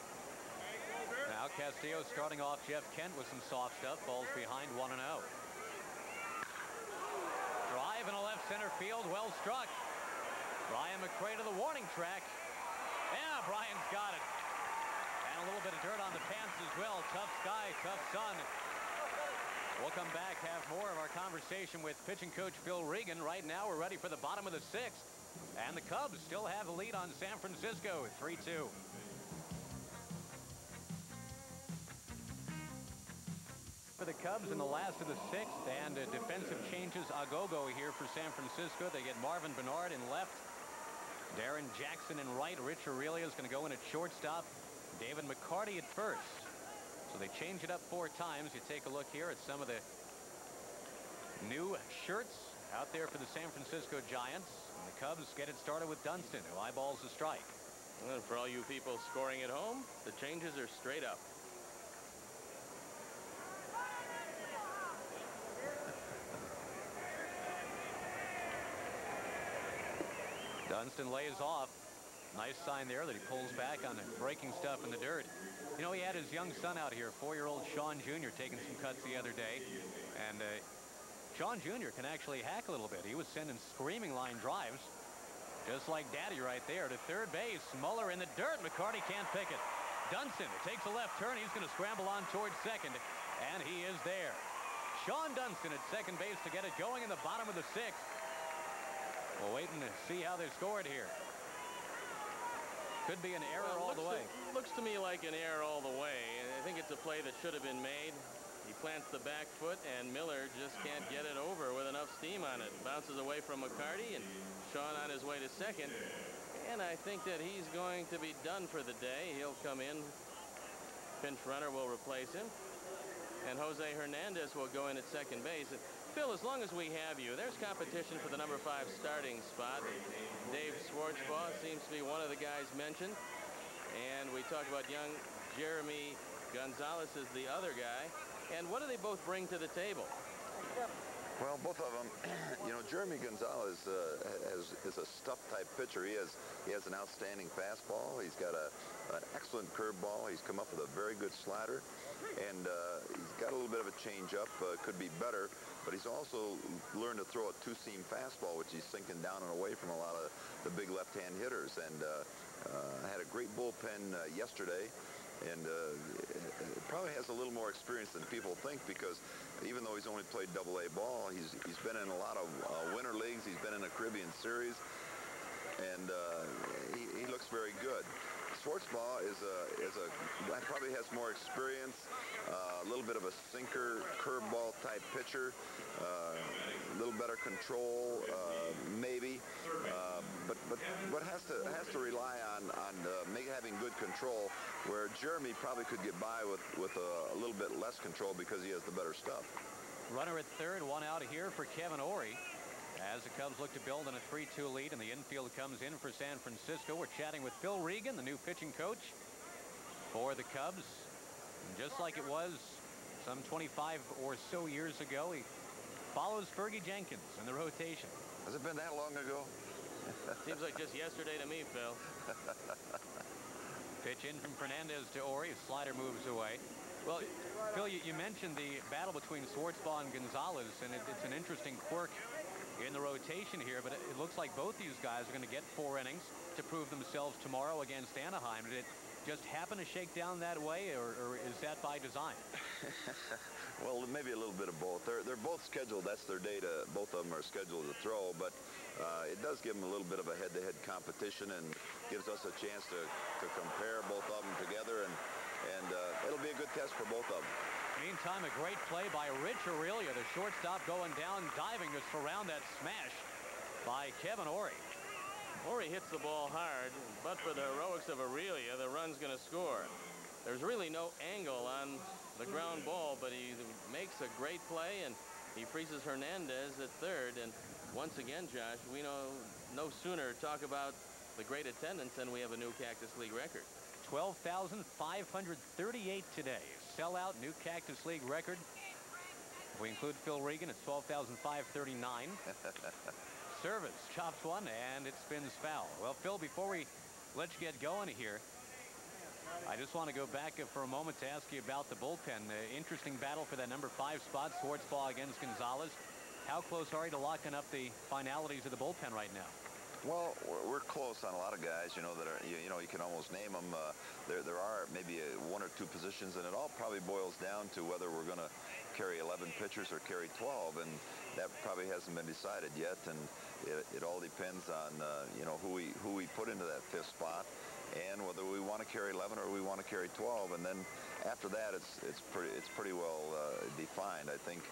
Now Castillo starting off Jeff Kent with some soft stuff. Balls behind 1-0. Drive in a left center field. Well struck. Brian McCray to the warning track. Yeah, Brian's got it. And a little bit of dirt on the pants as well. Tough sky, tough sun. We'll come back, have more of our conversation with pitching coach Phil Regan. Right now, we're ready for the bottom of the 6th. And the Cubs still have the lead on San Francisco, 3-2. For the Cubs in the last of the 6th, and defensive changes a go-go here for San Francisco. They get Marvin Bernard in left, Darren Jackson in right. Rich Aurelio is going to go in at shortstop. David McCarty at first. So they change it up 4 times. You take a look here at some of the new shirts out there for the San Francisco Giants. And the Cubs get it started with Dunston, who eyeballs the strike. And for all you people scoring at home, the changes are straight up. Dunston lays off. Nice sign there that he pulls back on the breaking stuff in the dirt. You know, he had his young son out here, 4-year-old Sean Jr., taking some cuts the other day. And Sean Jr. can actually hack a little bit. He was sending screaming line drives, just like Daddy right there, to third base. Muller in the dirt. McCarty can't pick it. Dunston takes a left turn. He's going to scramble on towards second, and he is there. Sean Dunston at second base to get it going in the bottom of the sixth. We'll wait and see how they're scored here. Could be an error all the way. Looks to me like an error all the way. I think it's a play that should have been made. He plants the back foot, and Miller just can't get it over with enough steam on it. Bounces away from McCarty, and Sean on his way to second. And I think that he's going to be done for the day. He'll come in. Pinch runner will replace him. And Jose Hernandez will go in at second base. And Phil, as long as we have you, there's competition for the number 5 starting spot. Dave Schwartzbaugh seems to be one of the guys mentioned. And we talked about young Jeremy Gonzalez is the other guy. And what do they both bring to the table? Well, both of them, you know, Jeremy Gonzalez is a stuff-type pitcher. He has an outstanding fastball. He's got an excellent curveball. He's come up with a very good slider, and he's got a little bit of a changeup. Could be better, but he's also learned to throw a two-seam fastball, which he's sinking down and away from a lot of the big left-hand hitters. And had a great bullpen yesterday. And probably has a little more experience than people think, because even though he's only played AA ball, he's been in a lot of winter leagues. He's been in a Caribbean series, and he looks very good. Schwartzbaugh probably has more experience, a little bit of a sinker, curveball type pitcher, a little better control, maybe, but has to rely on having good control, where Jeremy probably could get by with a little bit less control because he has the better stuff. Runner at third, one out here for Kevin Ory. As the Cubs look to build on a 3-2 lead, and the infield comes in for San Francisco. We're chatting with Phil Regan, the new pitching coach for the Cubs. And just like it was some 25 or so years ago, he follows Fergie Jenkins in the rotation. Has it been that long ago? Seems like just yesterday to me, Phil. Pitch in from Fernandez to Ory. His slider moves away. Well, Phil, you mentioned the battle between Schwartzbaugh and Gonzalez, and it's an interesting quirk in the rotation here, but it looks like both these guys are going to get 4 innings to prove themselves tomorrow against Anaheim. Did it just happen to shake down that way, or is that by design? Well, maybe a little bit of both. They're both scheduled. That's their day to. Both of them are scheduled to throw, but it does give them a little bit of a head-to-head competition, and gives us a chance to compare both of them together, and it'll be a good test for both of them. Meantime, a great play by Rich Aurelia, the shortstop, going down, diving to surround that smash by Kevin Ory. Ory hits the ball hard, but for the heroics of Aurelia, the run's going to score. There's really no angle on the ground ball, but he makes a great play, and he freezes Hernandez at third. And once again, Josh, we no sooner talk about the great attendance than we have a new Cactus League record. 12,538 today. Sellout, new Cactus League record. If we include Phil Regan, it's 12,539. Service chops one, and it spins foul. Well, Phil, before we let you get going here, I just want to go back for a moment to ask you about the bullpen. Interesting battle for that number 5 spot, Schwartzbaugh against Gonzalez. How close are you to locking up the finalities of the bullpen right now? Well, we're close on a lot of guys, you know, that are, you know, you can almost name them. There are maybe 1 or 2 positions, and it all probably boils down to whether we're going to carry 11 pitchers or carry 12, and that probably hasn't been decided yet. And it all depends on, you know, who we put into that 5th spot, and whether we want to carry 11 or we want to carry 12. And then after that, it's pretty well defined. I think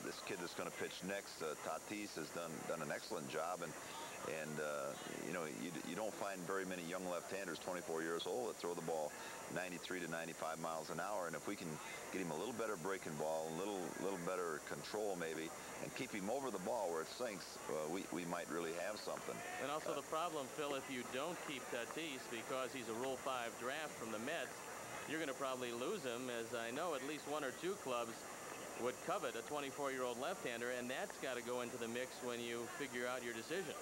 this kid that's going to pitch next, Tatis, has done an excellent job, and you know, you don't find very many young left-handers 24 years old that throw the ball 93 to 95 miles an hour. And if we can get him a little better breaking ball, a little better control maybe, and keep him over the ball where it sinks, we might really have something. And also the problem, Phil, if you don't keep Tatis because he's a Rule 5 draft from the Mets, you're going to probably lose him, as I know at least 1 or 2 clubs would covet a 24-year-old left-hander, and that's got to go into the mix when you figure out your decision.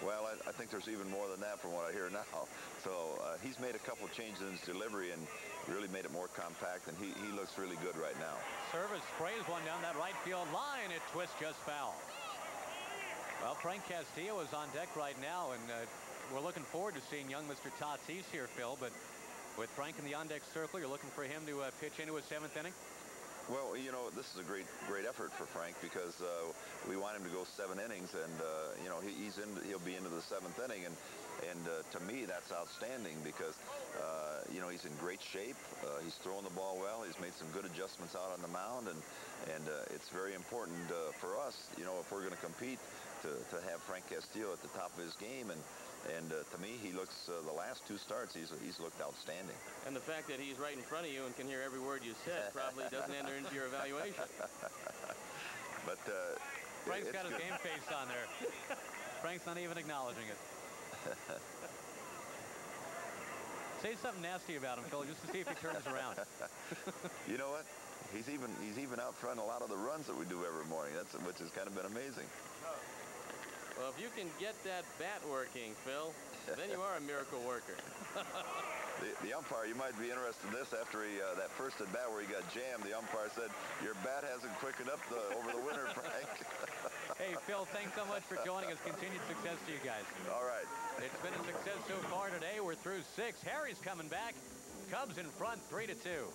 Well, I think there's even more than that from what I hear now. So he's made a couple changes in his delivery and really made it more compact, and he looks really good right now. Service sprays one down that right field line. It twists just foul. Well, Frank Castillo is on deck right now, and we're looking forward to seeing young Mr. Tatis here, Phil. But with Frank in the on-deck circle, you're looking for him to pitch into his 7th inning? Well, you know, this is a great effort for Frank because we want him to go 7 innings, and you know, he'll be into the 7th inning, and to me that's outstanding because you know, he's in great shape. He's throwing the ball well. He's made some good adjustments out on the mound, and it's very important for us, you know, if we're going to compete, to have Frank Castillo at the top of his game, and to me, he looks, the last 2 starts, he's looked outstanding. And the fact that he's right in front of you and can hear every word you said probably doesn't enter into your evaluation. But Frank's got his game face on there. Frank's not even acknowledging it. Say something nasty about him, Phil, just to see if he turns around. You know what? He's even out front a lot of the runs that we do every morning. Which has kind of been amazing. Well, if you can get that bat working, Phil, then you are a miracle worker. The umpire, you might be interested in this. After that first at bat where he got jammed, the umpire said, "Your bat hasn't quickened up over the winter, Frank." Hey, Phil, thanks so much for joining us. Continued success to you guys. All right. It's been a success so far today. We're through 6. Harry's coming back. Cubs in front, 3-2.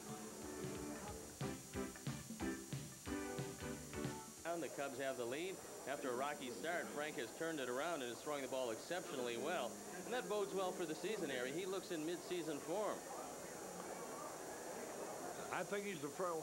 The Cubs have the lead. After a rocky start, Frank has turned it around and is throwing the ball exceptionally well. And that bodes well for the season, Harry. He looks in mid-season form. I think he's the first.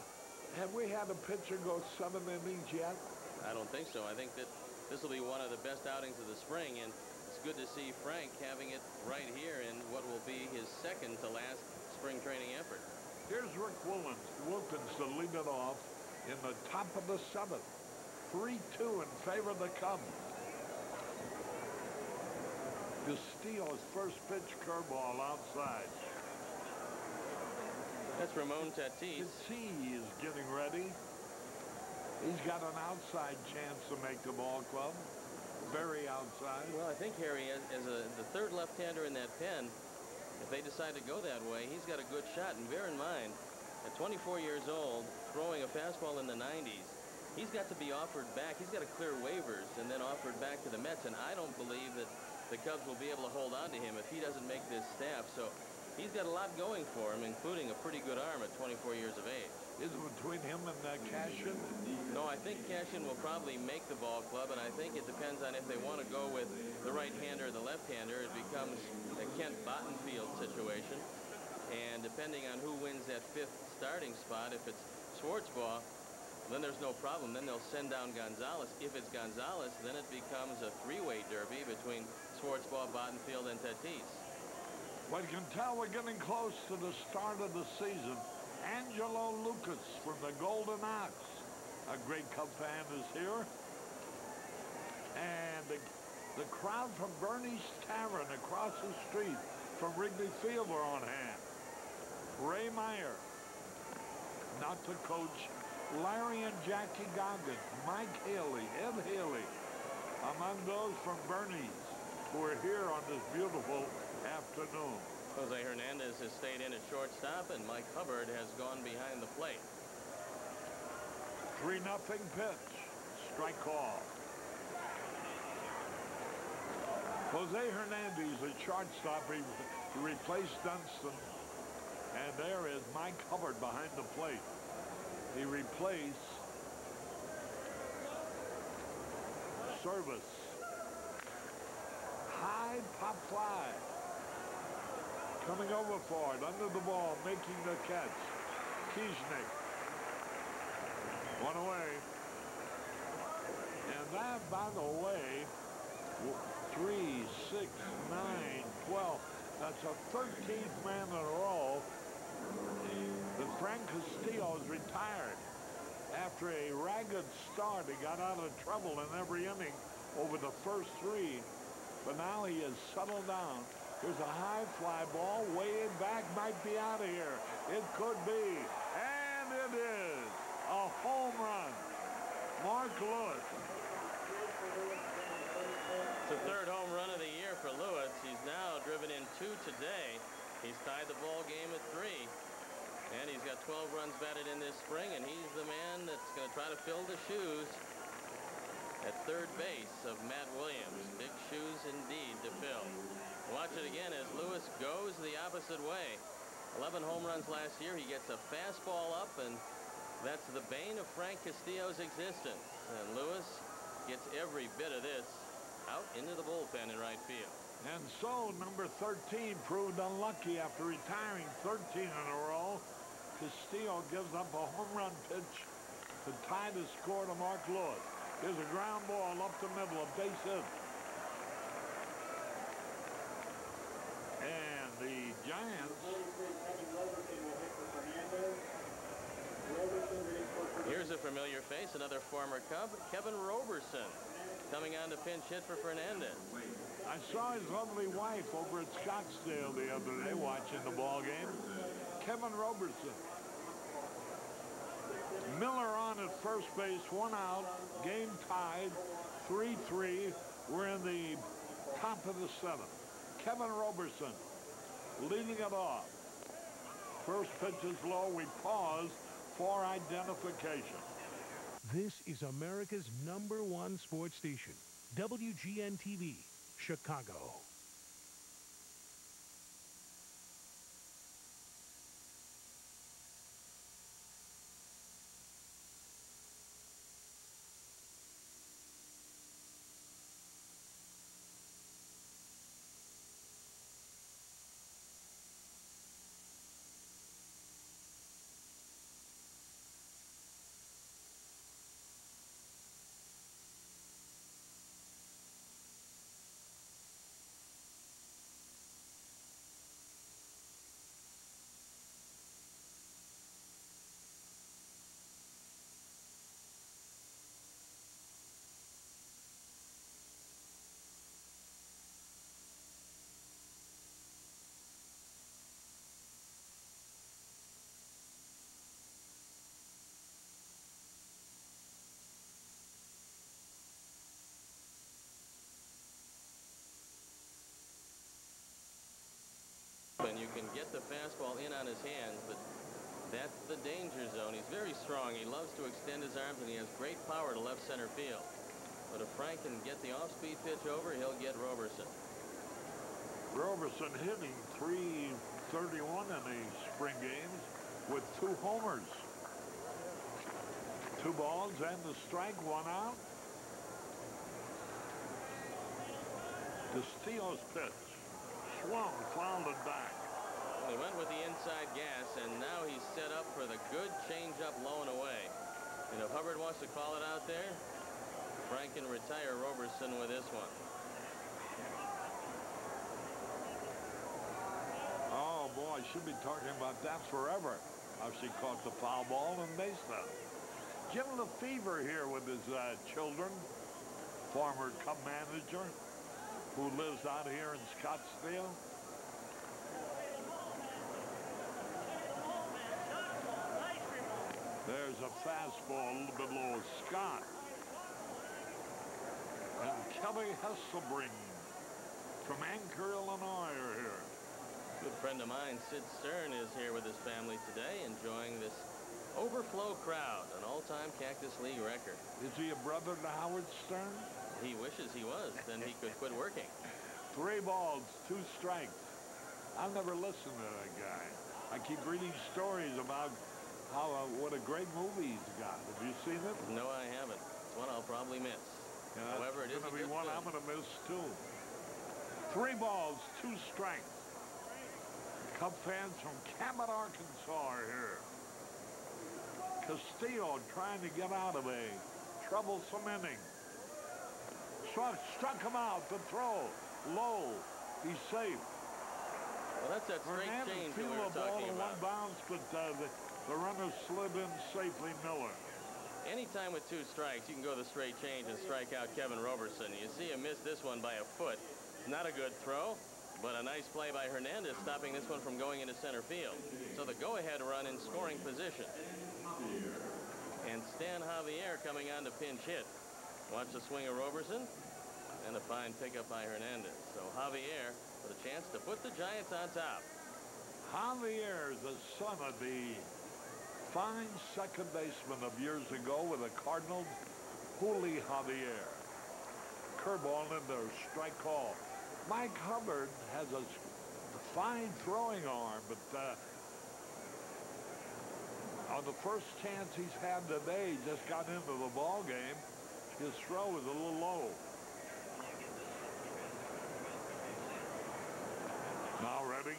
Have we had a pitcher go 7 innings yet? I don't think so. I think that this will be one of the best outings of the spring, and it's good to see Frank having it right here in what will be his second to last spring training effort. Here's Rick Wilkins to lead it off in the top of the 7th. 3-2 in favor of the Cubs. Castillo's first pitch curveball outside. That's Ramon Tatis. Tatis is getting ready. He's got an outside chance to make the ball club. Very outside. Well, I think, Harry, as the third left-hander in that pen, if they decide to go that way, he's got a good shot. And bear in mind, at 24 years old, throwing a fastball in the 90s, he's got to be offered back. He's got to clear waivers and then offered back to the Mets. And I don't believe that the Cubs will be able to hold on to him if he doesn't make this staff. So he's got a lot going for him, including a pretty good arm at 24 years of age. Is it between him and Cashin? No, I think Cashin will probably make the ball club, and I think it depends on if they want to go with the right-hander or the left-hander. It becomes a Kent Bottenfield situation. And depending on who wins that 5th starting spot, if it's Schwartzbaugh, then there's no problem. Then they'll send down Gonzalez. If it's Gonzalez, then it becomes a 3-way derby between Schwartzbaugh, Bottenfield, and Tatis. Well, you can tell we're getting close to the start of the season. Angelo Lucas from the Golden Ox, a great Cub fan, is here. And the crowd from Bernie's Tavern across the street from Wrigley Field are on hand. Ray Meyer, not to coach, Larry and Jackie Goggins, Mike Haley, Ed Haley, among those from Bernie's who are here on this beautiful afternoon. Jose Hernandez has stayed in at shortstop, and Mike Hubbard has gone behind the plate. 3-0 pitch. Strike call. Jose Hernandez at shortstop. He replaced Dunston. And there is Mike Hubbard behind the plate. He replaced Service. High pop fly. Coming over for it, under the ball, making the catch. Kieschnick. One away. And that, by the way, 3, 6, 9, 12. That's a 13th man in a row. But Frank Castillo is retired. After a ragged start, he got out of trouble in every inning over the first 3. But now he has settled down. Here's a high fly ball, way back, might be out of here. It could be, and it is a home run. Mark Lewis. It's the 3rd home run of the year for Lewis. He's now driven in 2 today. He's tied the ball game at 3. And he's got 12 runs batted in this spring, and he's the man that's going to try to fill the shoes at third base of Matt Williams. Big shoes indeed to fill. Watch it again as Lewis goes the opposite way. 11 home runs last year. He gets a fastball up and That's the bane of Frank Castillo's existence. And Lewis gets every bit of this out into the bullpen in right field. And so number 13 proved unlucky after retiring 13 in a row. Castillo gives up a home run pitch to tie the score to Mark Lewis. Here's a ground ball up the middle, a base hit. And the Giants. Here's a familiar face, another former Cub, Kevin Roberson, coming on to pinch hit for Fernandez. I saw his lovely wife over at Scottsdale the other day watching the ball game. Kevin Roberson. Miller on at first base, 1 out, game tied, 3-3. We're in the top of the 7th. Kevin Roberson leading it off. First pitch is low. We pause for identification. This is America's #1 sports station, WGN-TV, Chicago. And you can get the fastball in on his hands, but that's the danger zone. He's very strong. He loves to extend his arms, and he has great power to left center field. But if Frank can get the off-speed pitch over, he'll get Roberson. Roberson hitting .331 in the spring games with 2 homers. 2 balls and the strike, 1 out. Castillo's pitch. Swung, fouled it back. He went with the inside gas, and now he's set up for the good changeup low and away. And if Hubbard wants to call it out there, Frank can retire Roberson with this one. Oh, boy, should be talking about that forever. How she caught the foul ball and base that. Jim Lefevre here with his children, former Cub manager, who lives out here in Scottsdale. There's a fastball a little bit low. Scott. And Kelly Hesselbring from Anchor, Illinois are here. Good friend of mine, Sid Stern, is here with his family today, enjoying this overflow crowd, an all-time Cactus League record. Is he a brother to Howard Stern? He wishes he was, then he could quit working. 3 balls, 2 strikes. I've never listened to that guy. I keep reading stories about how what a great movie he's got. Have you seen it? No, I haven't. It's one I'll probably miss. Yeah, however, it is going to be one I'm going to miss too. 3 balls, 2 strikes. Cub fans from Cabot, Arkansas are here. Castillo trying to get out of a troublesome inning. Struck him out. The throw low. He's safe. Well, that's that straight change that we were the ball talking in about. 1 bounce, but the runner slid in safely. Miller. Anytime with 2 strikes, you can go the straight change and strike out Kevin Roberson. You see him miss this one by a foot. Not a good throw, but a nice play by Hernandez, stopping this one from going into center field. So the go-ahead run in scoring position. And Stan Javier coming on to pinch hit. Watch the swing of Roberson, and a fine pickup by Hernandez. So Javier with a chance to put the Giants on top. Javier is the son of the fine second baseman of years ago with the Cardinals, Juli Javier. Curveball in there, strike call. Mike Hubbard has a fine throwing arm, but On the first chance he's had today, he just got into the ball game. His throw was a little low. Now ready.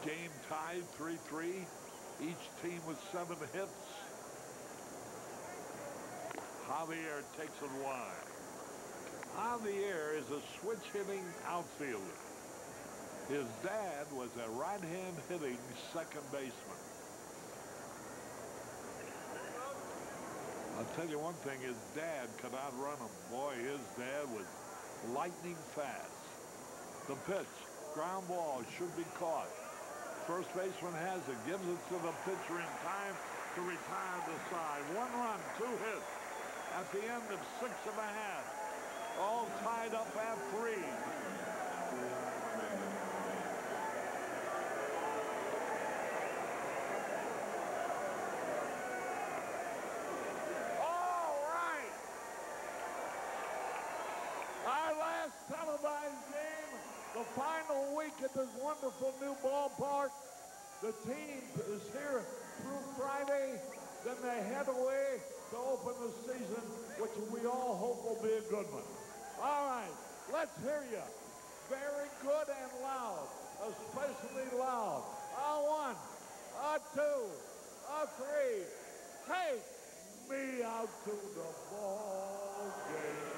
Game tied 3-3. Each team with 7 hits. Javier takes it wide. Javier is a switch-hitting outfielder. His dad was a right-hand hitting second baseman. I'll tell you one thing, his dad could outrun him. Boy, his dad was lightning fast. The pitch, ground ball, should be caught. First baseman has it, gives it to the pitcher in time to retire the side. 1 run, 2 hits at the end of 6 1/2. All tied up at 3. All right. Our last televised game, the final week at this wonderful new ballpark. The team is here through Friday. Then they head away to open the season, which we all hope will be a good one. All right, let's hear you. Very good and loud, especially loud. A 1, a 2, a 3. Take me out to the ball game.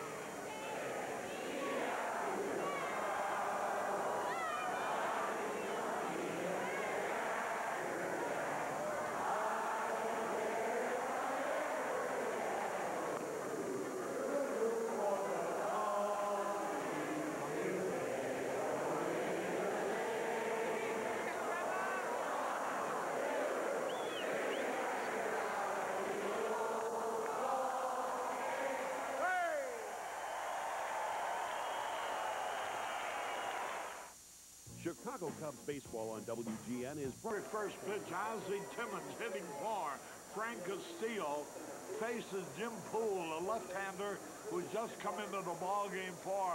Chicago Cubs baseball on WGN is Very first pitch, Ozzie Timmons hitting far. Frank Castillo faces Jim Poole, a left-hander who's just come into the ball game for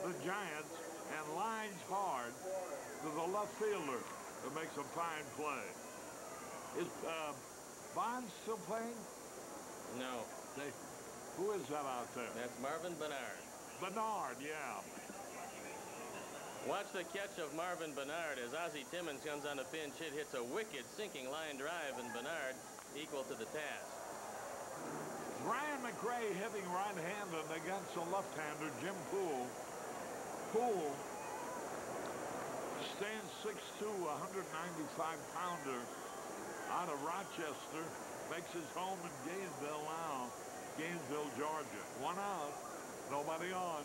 the Giants, and lines hard to the left fielder that makes a fine play. Is Bond still playing? No. Who is that out there? That's Marvin Bernard. Bernard, yeah. Watch the catch of Marvin Bernard as Ozzie Timmons comes on a pinch hit, hits a wicked sinking line drive, and Bernard equal to the task. Ryan McRae hitting right-handed against a left-hander, Jim Poole. Poole stands 6'2", 195-pounder out of Rochester. Makes his home in Gainesville now, Gainesville, Georgia. 1 out, nobody on.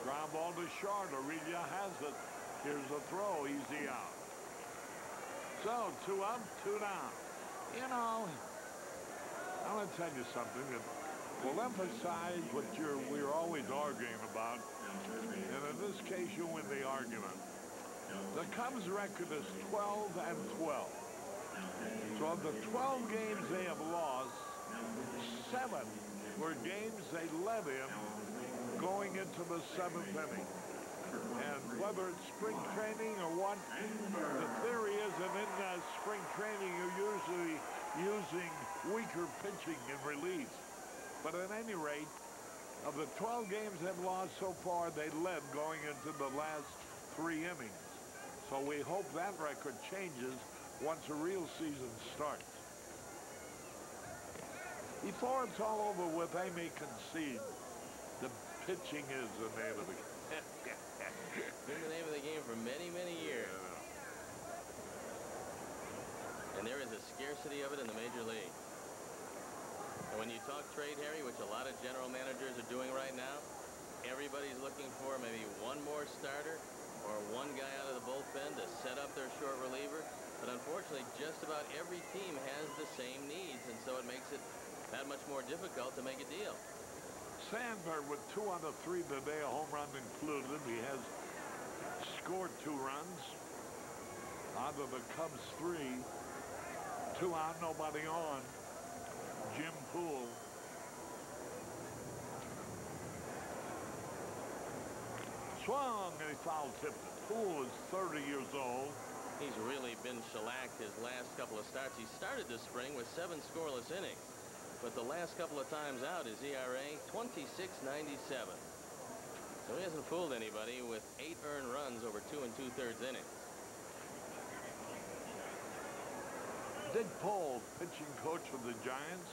Ground ball to short. Aurelia has it. Here's a throw. Easy out. So 2 up, 2 down. You know, I'm going to tell you something that will emphasize what we're always arguing about. And in this case, you win the argument. The Cubs' record is 12-12. So of the 12 games they have lost, 7 were games they led in going into the 7th inning. And whether it's spring training or what, the theory is that in spring training you're usually using weaker pitching in relief. But at any rate, of the 12 games they've lost so far, they led going into the last 3 innings. So we hope that record changes once the real season starts. Before it's all over with, they may concede. The pitching is the name of the game. Been the name of the game for many, many years. And there is a scarcity of it in the major league. And when you talk trade, Harry, which a lot of general managers are doing right now, everybody's looking for maybe one more starter or one guy out of the bullpen to set up their short reliever. But unfortunately, just about every team has the same needs, and so it makes it that much more difficult to make a deal. Sandberg with 2 out of 3 today, a home run included. He has scored 2 runs out of the Cubs 3. 2 out, nobody on. Jim Poole. Swung and he foul tipped it. Poole is 30 years old. He's really been shellacked his last couple of starts. He started this spring with 7 scoreless innings, but the last couple of times out, his ERA 26.97. So he hasn't fooled anybody with 8 earned runs over 2 2/3 innings. Dick Pohl, pitching coach of the Giants,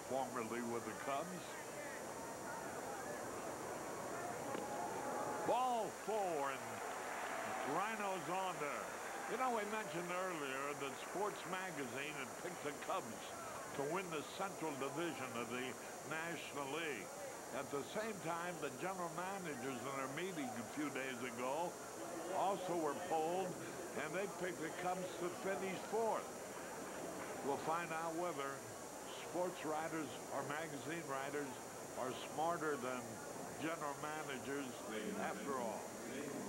formerly with the Cubs. Ball 4, and Rhino's on there. You know, we mentioned earlier that Sports Magazine had picked the Cubs to win the Central Division of the National League. At the same time, the general managers in their meeting a few days ago also were polled, and they picked the Cubs to finish 4th. We'll find out whether sports writers or magazine writers are smarter than general managers after all.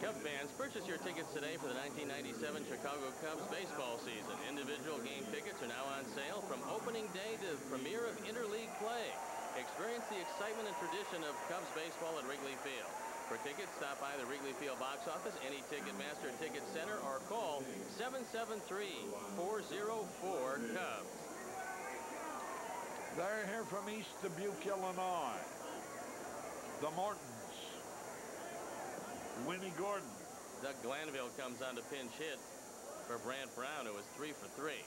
Cub fans, purchase your tickets today for the 1997 Chicago Cubs baseball season. Individual game tickets are now on sale from opening day to the premiere of interleague play. Experience the excitement and tradition of Cubs baseball at Wrigley Field. For tickets, stop by the Wrigley Field box office, any Ticketmaster Ticket Center, or call 773-404-CUBS. They're here from East Dubuque, Illinois. The Mortons. Winnie Gordon. Doug Glanville comes on to pinch hit for Brant Brown, who was 3 for 3.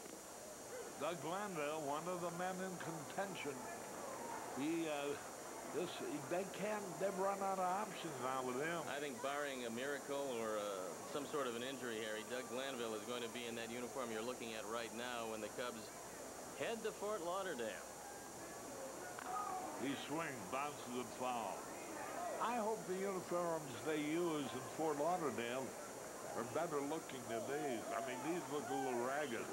Doug Glanville, one of the men in contention. They've run out of options now with him. I think barring a miracle or some sort of an injury, Harry, Doug Glanville is going to be in that uniform you're looking at right now when the Cubs head to Fort Lauderdale. He swings, bounces it foul. I hope the uniforms they use in Fort Lauderdale are better looking than these. I mean, these look a little ragged.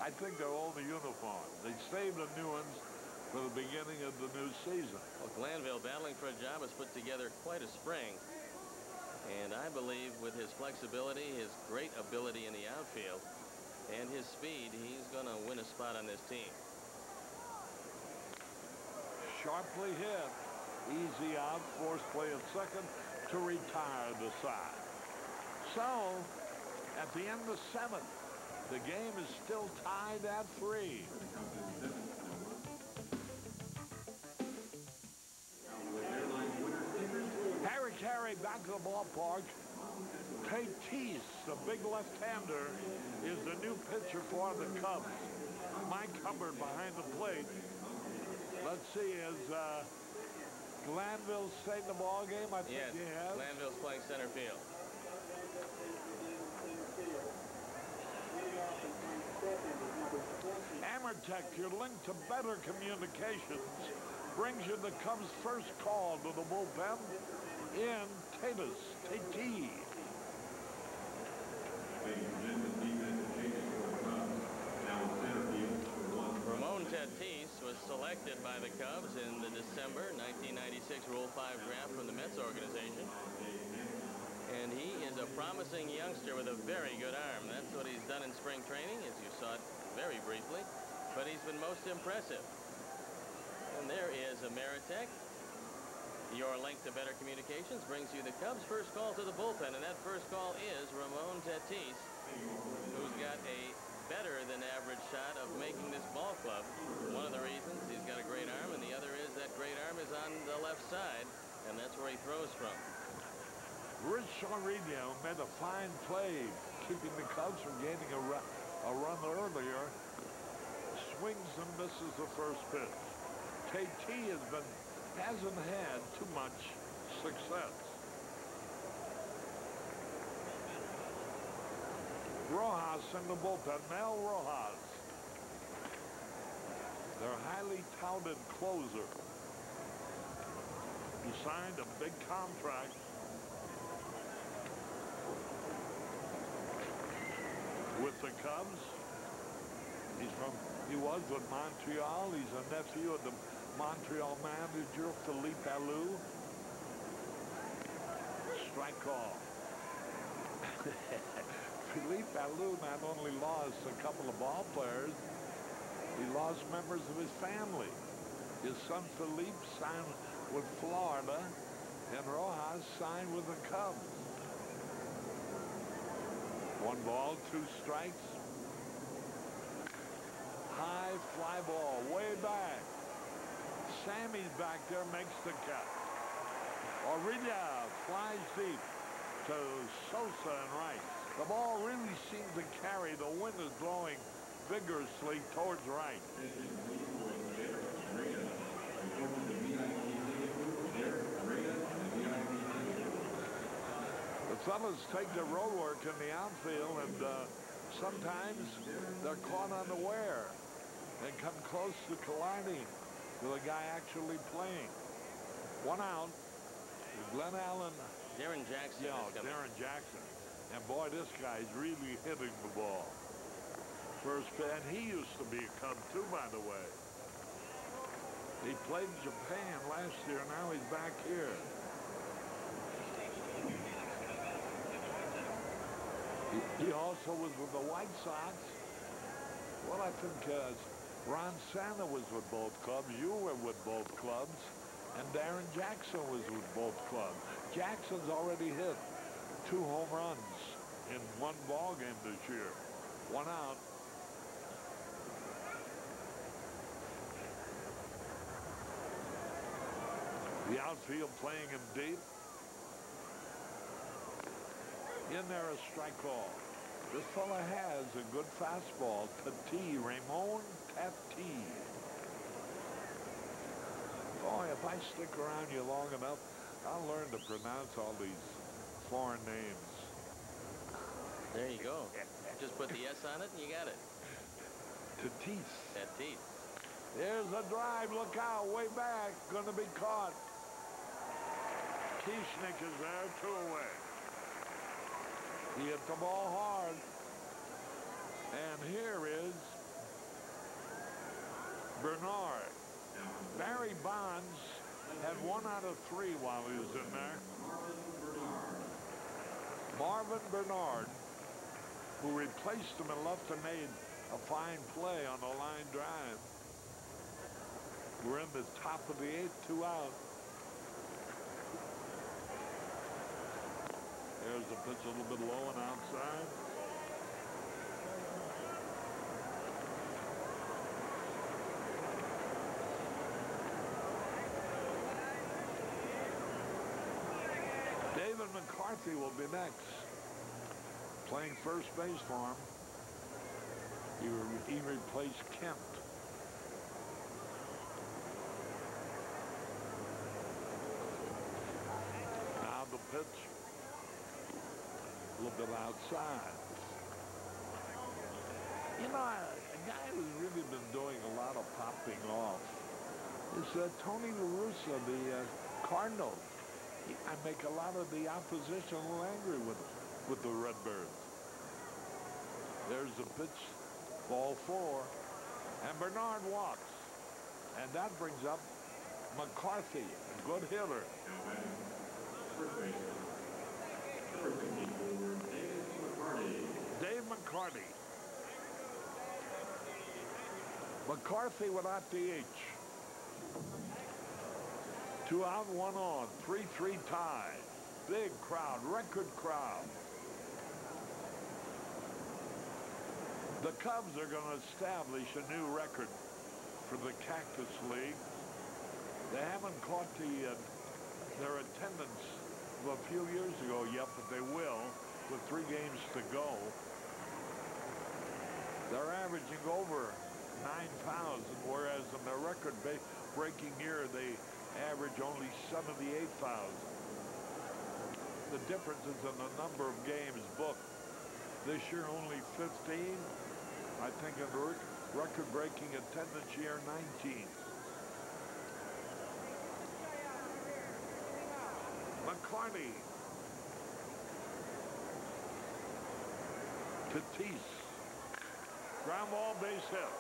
I think they're all the uniforms. They saved the new ones for the beginning of the new season. Well, Glanville, battling for a job, has put together quite a spring. And I believe with his flexibility, his great ability in the outfield, and his speed, he's going to win a spot on this team. Sharply hit. Easy out. Forced play at second to retire the side. So, at the end of 7th, the game is still tied at 3. Caray back to the ballpark. Tatis, the big left-hander, is the new pitcher for the Cubs. Mike Hubbard behind the plate. Let's see, is Glanville staying the ball game? I think he has. Glanville's playing center field. Amertech, your link to better communications, brings you the Cubs' first call to the bullpen in Tatis. Ramon Tatis was selected by the Cubs in the December 1996 Rule 5 draft from the Mets organization. And he is a promising youngster with a very good arm. That's what he's done in spring training, as you saw it very briefly. But he's been most impressive. And there is Amertech. Your link to better communications brings you the Cubs' first call to the bullpen, and that first call is Ramon Tatis, who's got a better than average shot of making this ball club. One of the reasons, he's got a great arm, and the other is that great arm is on the left side, and that's where he throws from. Rich Aurelio made a fine play, keeping the Cubs from gaining a run earlier. Swings and misses the first pitch. Tatis hasn't had too much success. Rojas in the bullpen. Mel Rojas, their highly touted closer. He signed a big contract with the Cubs. He was with Montreal. He's a nephew of the Montreal manager, Philippe Alou. Strike call. Philippe Alou not only lost a couple of ball players, he lost members of his family. His son Philippe signed with Florida, and Rojas signed with the Cubs. 1 ball, 2 strikes. High fly ball, way back. Sammy's back there, makes the cut. Orilla flies deep to Sosa and right. The ball really seems to carry. The wind is blowing vigorously towards right. The fellas take the road work in the outfield, and sometimes they're caught unaware and come close to colliding with a guy actually playing. 1 out. Glenn Allen. Darren Jackson. Yeah, Darren Jackson. And boy, this guy's really hitting the ball. First pitch, and he used to be a Cub too, by the way. He played in Japan last year. Now he's back here. He also was with the White Sox. Well, I think Ron Santo was with both clubs. You were with both clubs. And Darren Jackson was with both clubs. Jackson's already hit 2 home runs in 1 ball game this year. 1 out. The outfield playing him deep. In there, a strike call. This fella has a good fastball. Tati, Ramon Tati. Boy, if I stick around you long enough, I'll learn to pronounce all these foreign names. There you go. Just put the S on it and you got it. Tatis. Tatis. There's a drive. Look out. Way back. Going to be caught. Kieschnick is there. 2 away. He hit the ball hard. And here is Bernard. Barry Bonds had 1 out of 3 while he was in there. Marvin Bernard, who replaced him and left and made a fine play on the line drive. We're in the top of the 8th, 2 out. There's the pitch a little bit low and outside. David McCarthy will be next. Playing first base for him. He replaced Kent. Now the pitch. A little bit outside. You know, a guy who's really been doing a lot of popping off is Tony La Russa, the Cardinals. I make a lot of the opposition a little angry with the Redbirds. There's the pitch, ball 4, and Bernard walks. And that brings up McCarthy, a good hitter. Dave McCarty. McCarthy without the H. 2 out, 1 on, 3-3 tie. Big crowd, record crowd. The Cubs are going to establish a new record for the Cactus League. They haven't caught their attendance of a few years ago yet, but they will with 3 games to go. They're averaging over 9,000, whereas in their record-breaking year, they average only 78,000. The difference is in the number of games booked. This year only 15. I think in the record-breaking attendance year 19. McCarty. Tatis. Ground ball, base hit.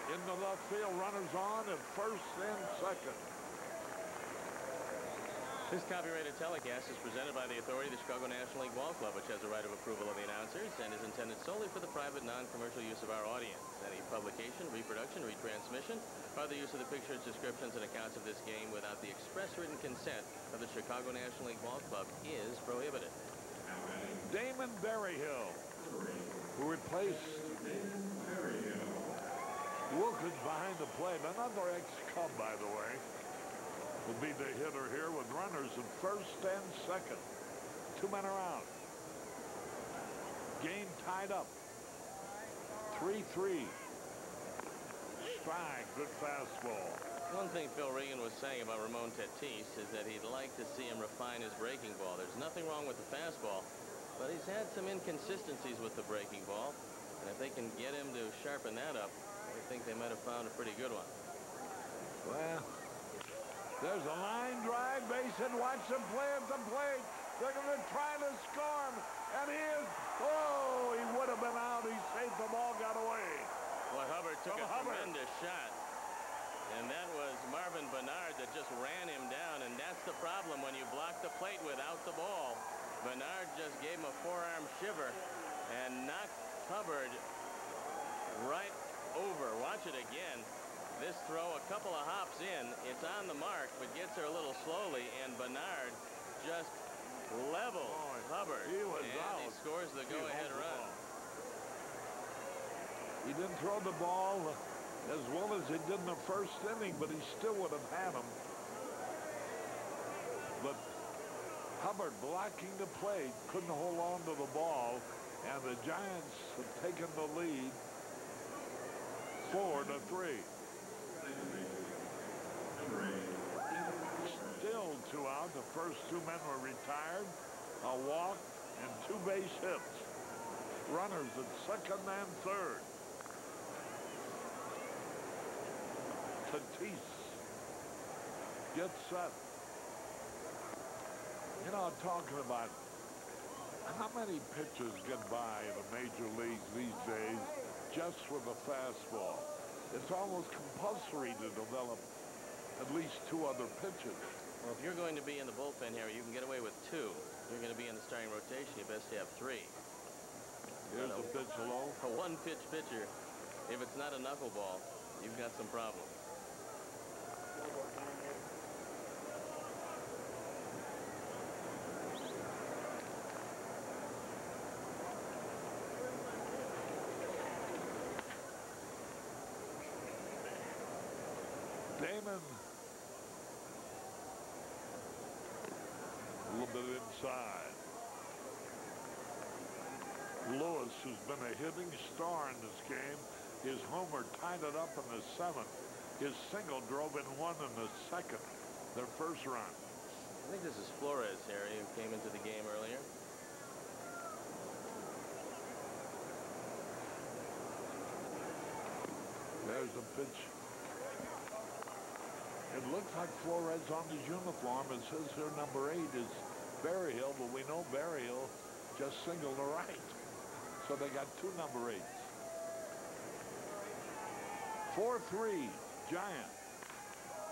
In the left field, runners on at first and second. This copyrighted telecast is presented by the authority of the Chicago National League Ball Club, which has a right of approval of the announcers and is intended solely for the private, non-commercial use of our audience. Any publication, reproduction, retransmission, or the use of the pictures, descriptions, and accounts of this game without the express written consent of the Chicago National League Ball Club is prohibited. Damon Berryhill who replaced Wilkins behind the plate. Another ex-Cub, by the way, will be the hitter here with runners at first and second. 2 men around. Game tied up. 3-3. Strike, good fastball. One thing Phil Regan was saying about Ramon Tatis is that he'd like to see him refine his breaking ball. There's nothing wrong with the fastball, but he's had some inconsistencies with the breaking ball. And if they can get him to sharpen that up, I think they might have found a pretty good one. Well, there's a line drive, base hit. Watch them play at the plate. They're going to try to score him. And he is, oh, he would have been out. He saved the ball, got away. Well, Hubbard took a tremendous shot. And that was Marvin Bernard that just ran him down. And that's the problem when you block the plate without the ball. Bernard just gave him a forearm shiver and knocked Hubbard right over. Watch it again. This throw, a couple of hops in. It's on the mark, but gets there a little slowly. And Bernard just leveled Hubbard. He was out. He scores the go-ahead run. He didn't throw the ball as well as he did in the first inning, but he still would have had him. But Hubbard blocking the plate, couldn't hold on to the ball, and the Giants have taken the lead 4-3. Still 2 out. The first 2 men were retired. A walk and 2 base hits. Runners at second and third. Tatis gets set. You know, talking about how many pitchers get by in the major leagues these days just with a fastball. It's almost compulsory to develop at least 2 other pitches. Well, if you're going to be in the bullpen here, you can get away with 2. You're going to be in the starting rotation, you best have 3. Here's a pitch low. A one-pitch pitcher, if it's not a knuckleball, you've got some problems. Damon a little bit inside. Lewis, who's been a hitting star in this game, his homer tied it up in the 7th. His single drove in 1 in the 2nd, their first run. I think this is Flores, Harry, who came into the game earlier. There's a pitch. It looks like Flores on his uniform. It says here number 8 is Berryhill, but we know Berryhill just singled to right. So they got 2 number 8s. 4-3, Giant.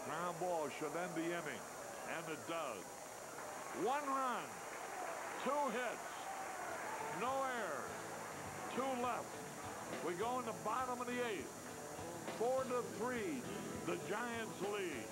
Ground ball should end the inning, and it does. 1 run, 2 hits, no errors, 2 left. We go in the bottom of the 8th. 4-3, the Giants lead.